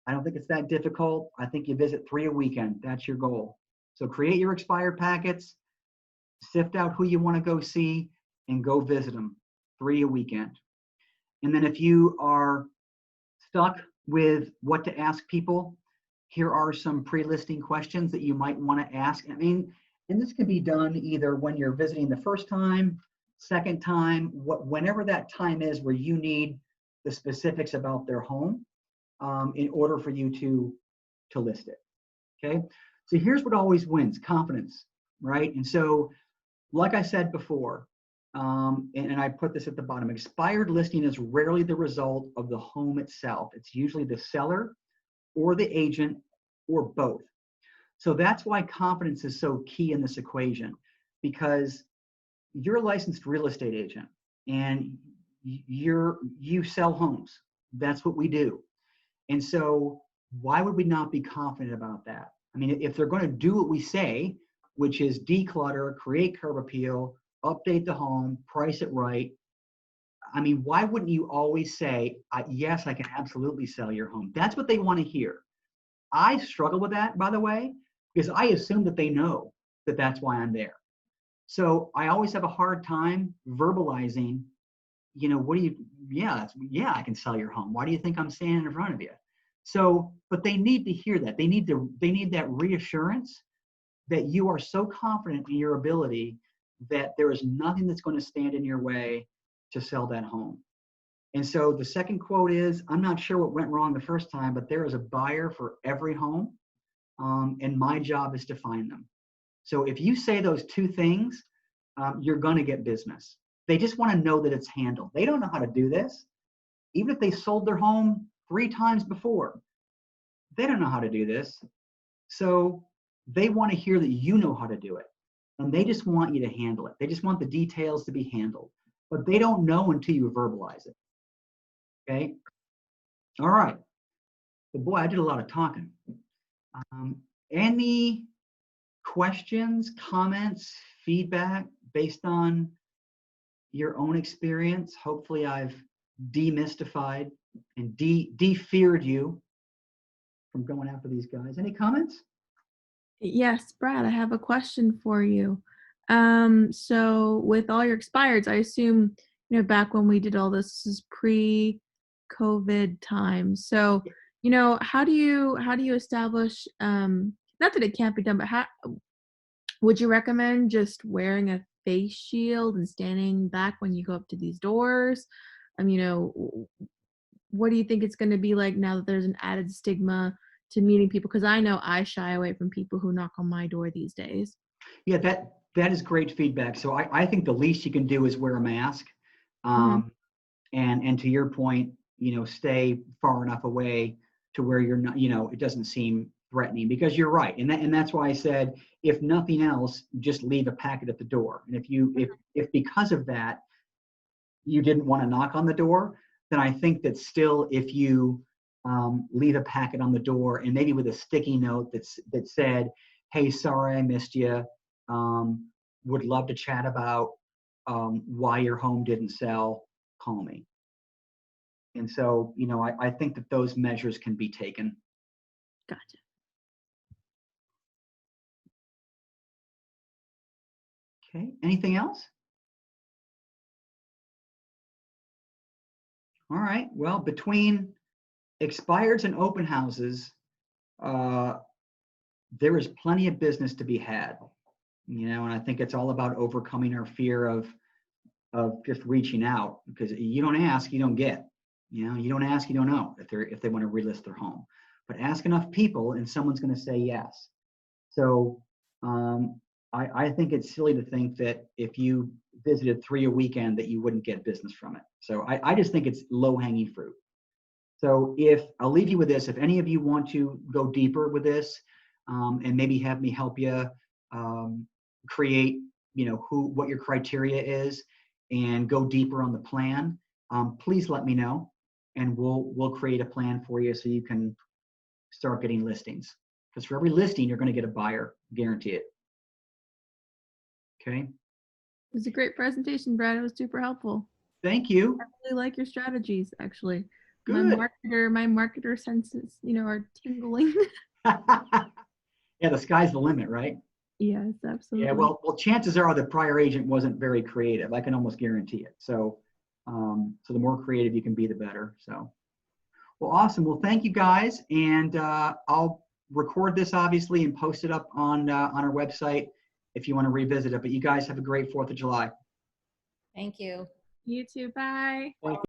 I don't think it's that difficult. I think you visit 3 a weekend. That's your goal. So create your expired packets, sift out who you want to go see, and go visit them 3 a weekend. And then if you are stuck with what to ask people, here are some pre-listing questions that you might want to ask. I mean, and this can be done either when you're visiting the first time, second time, whenever that time is where you need the specifics about their home in order for you to list it. Okay. So here's what always wins: confidence, right? And so, like I said before, and I put this at the bottom, expired listing is rarely the result of the home itself. It's usually the seller or the agent or both. So that's why confidence is so key in this equation, because you're a licensed real estate agent and you sell homes. That's what we do. And so why would we not be confident about that? I mean, if they're going to do what we say, which is declutter, create curb appeal, update the home, price it right, I mean, why wouldn't you always say, yes, I can absolutely sell your home? That's what they want to hear. I struggle with that, by the way, because I assume that they know that that's why I'm there. So I always have a hard time verbalizing, I can sell your home. Why do you think I'm standing in front of you? So, but they need to hear that. They need that reassurance that you are so confident in your ability that there is nothing that's going to stand in your way to sell that home. And so the second quote is, I'm not sure what went wrong the first time, but there is a buyer for every home. And my job is to find them. So if you say those 2 things, you're going to get business. They just want to know that it's handled. They don't know how to do this. Even if they sold their home 3 times before, they don't know how to do this. So they want to hear that you know how to do it. And they just want you to handle it. They just want the details to be handled. But they don't know until you verbalize it. Okay? All right. But boy, I did a lot of talking. Any questions, comments, feedback based on your own experience, hopefully I've demystified and de-feared you from going after these guys. Any comments?
Yes, Brad, I have a question for you. So with all your expireds, I assume, back when we did all this is pre-COVID time. So, how do you establish, not that it can't be done, but how would you recommend just wearing a face shield and standing back when you go up to these doors? What do you think it's going to be like now that there's an added stigma to meeting people? Because I know I shy away from people who knock on my door these days.
Yeah, that is great feedback. So I think the least you can do is wear a mask. And to your point, stay far enough away to where you're not, it doesn't seem threatening, because you're right. And that's why I said, if nothing else, just leave a packet at the door. And if because of that, you didn't want to knock on the door, then I think that still, if you leave a packet on the door and maybe with a sticky note that said, hey, sorry I missed you, would love to chat about why your home didn't sell, call me. And so, I think that those measures can be taken.
Gotcha.
Okay, anything else? All right, well, between expireds and open houses, there is plenty of business to be had, and I think it's all about overcoming our fear of just reaching out, because you don't ask, you don't get. You don't ask, you don't know if they want to relist their home. But ask enough people and someone's going to say yes. So I think it's silly to think that if you visited 3 a weekend that you wouldn't get business from it. So I just think it's low-hanging fruit. So I'll leave you with this, if any of you want to go deeper with this, and maybe have me help you create, what your criteria is and go deeper on the plan, please let me know, and we'll create a plan for you so you can start getting listings. Because for every listing, you're going to get a buyer, guarantee it. Okay.
It was a great presentation, Brad. It was super helpful.
Thank you.
I really like your strategies, actually.
Good.
My marketer senses, are tingling.
Yeah, the sky's the limit, right?
Yes, absolutely.
Yeah, well, chances are the prior agent wasn't very creative. I can almost guarantee it. So, so the more creative you can be, the better. So, well, awesome. Well, thank you guys, and I'll record this obviously and post it up on our website if you want to revisit it. But you guys have a great 4th of July.
Thank you.
You too. Bye.
Thank you.